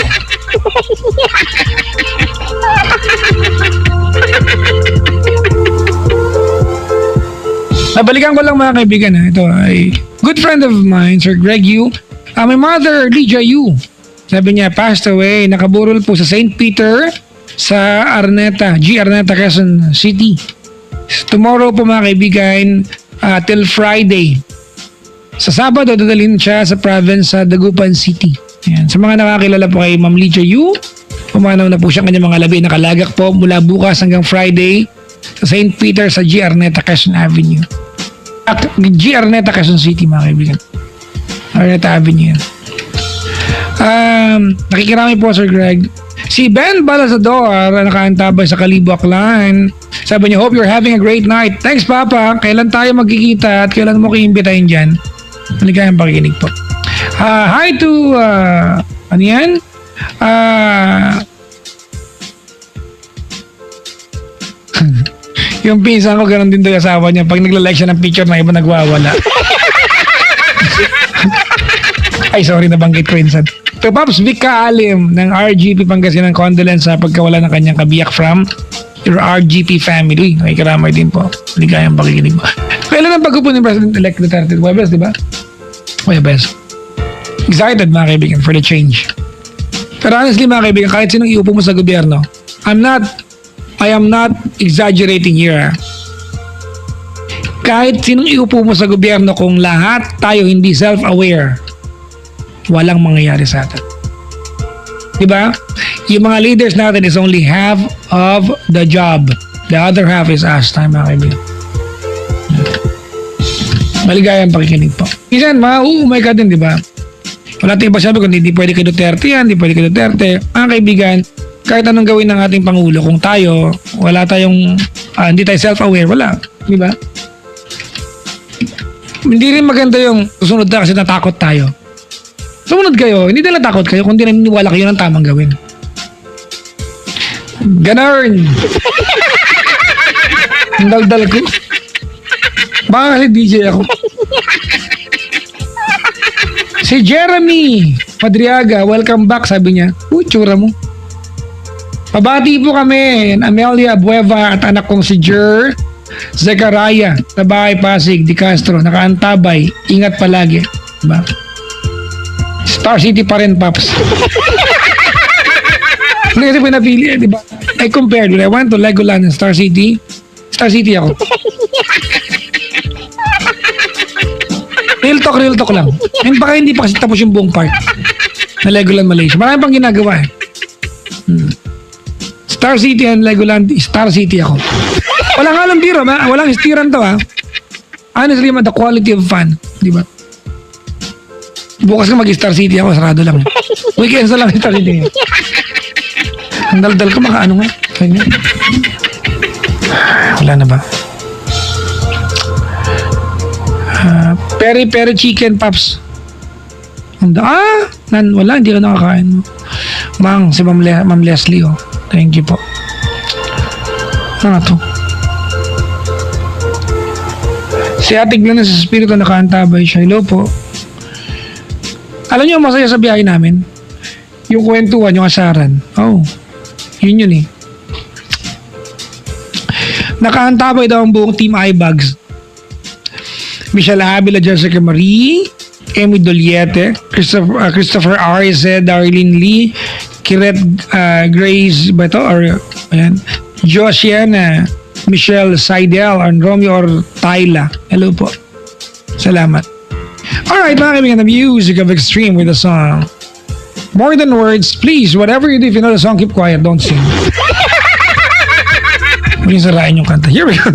A: Balikan ko lang, mga kaibigan, ha. Ito ay good friend of mine, Sir Greg Yu. My mother, Lydia Yu, sabi niya, passed away. Nakaburol po sa St. Peter sa G. Araneta, Quezon City. Tomorrow po, mga kaibigan, till Friday. Sa Sabado, dadalhin siya sa province sa Dagupan City. Ayan. Sa mga nakakilala po kay Ma'am Lydia Yu, pumanaw na po siya kanyang mga labi. Nakalagak po mula bukas hanggang Friday sa St. Peter sa G. Araneta, Quezon Avenue. G. Araneta, Quezon City, mga kaibigan. Araneta Avenue yan. Nakikirami po, Sir Greg. Si Ben Balazador, nakaantabay sa Kalibo, Aklan. Sabi niya, hope you're having a great night. Thanks, Papa. Kailan tayo magkikita at kailan mo kiimbitahin dyan? Maligayang pakikinig po. Hi to, ano yan? Yung pinsan ko, ganun din daw yung asawa niya. Pag nagla-like siya ng picture na iba nagwawala. Ay, sorry, nabanggit ko insan. To Pops Vika Alim ng RGP Pangasinan, condolence sa pagkawala ng kanyang kabiyak from your RGP family. Ay, karamay din po. Ligayang pakikinig mo. Kailan ang pagkupo ni President-elect Duterte? Webes, di ba? Webes. Excited, mga kaibigan, for the change. Pero honestly, mga kaibigan, kahit sinong iupo mo sa gobyerno, I am not exaggerating here. Kahit sinong iupo mo sa gobyerno, kung lahat tayo hindi self-aware, walang mangyayari sa atin. Diba? Yung mga leaders natin is only half of the job. The other half is us. Tayo, mga kaibigan. Maligayang pakikinig po. Minsan, mauumay ka din, diba? Wala tayong pasabi kung hindi pwede kay Duterte yan, hindi pwede kay Duterte. Mga kaibigan, kahit anong gawin ng ating Pangulo, kung tayo, wala tayong, hindi tayo self-aware, wala. Di ba? Hindi rin maganda yung susunod na kasi natakot tayo. Sumunod kayo, hindi na takot kayo, kundi naniniwala kayo ng tamang gawin. Ganarn! Ang daldal ko. Baka kasi DJ ako. Si Jeremy Madriaga, welcome back, sabi niya. Tsura mo. Pabati po kami, Amelia Bueva at anak kong si Jer Zecaraya sa bahay Pasig, Di Castro, nakaantabay, ingat palagi. Diba? Star City pa rin, Paps. Hindi kasi pinapili, diba? I compared, when I went to Legoland and Star City ako. Real talk lang. And baka hindi pa kasi tapos yung buong part na Legoland Malaysia. Marami pang ginagawa eh. Star City and Legoland, Star City ako. Walang alam biro, walang istiran to ha. Honestly, the quality of fun, di ba? Bukas ka mag-Star City ako, sarado lang. Weekends na lang Star City. Ang daldal ko, maka ano nga. Kanya. Wala na ba? Peri chicken, Paps. Wala, hindi ka nakakain. Mang, si Ma'am Leslie, oh. Thank you po. Ano to? Si Ate Glenn sa Espiritu nakaantabay siya. Hello po. Alam niyo, masaya sa biyahe namin. Yung kwentuhan, yung asaran. Oh, yun eh. Nakaantabay daw ang buong Team iBags. Michelle Avila, Jessica Marie, Amy Doliete, Christopher Arce, Darlene Lee, Kiret Grace ba ito? Or, ayan, Josiana, Michelle Seidel, and Romeo or Tyla. Hello po. Salamat. Alright, mga kaibigan, the music of Extreme with the song More Than Words. Please, whatever you do, if you know the song, keep quiet, don't sing. Huling sarain yung kanta. Here we go.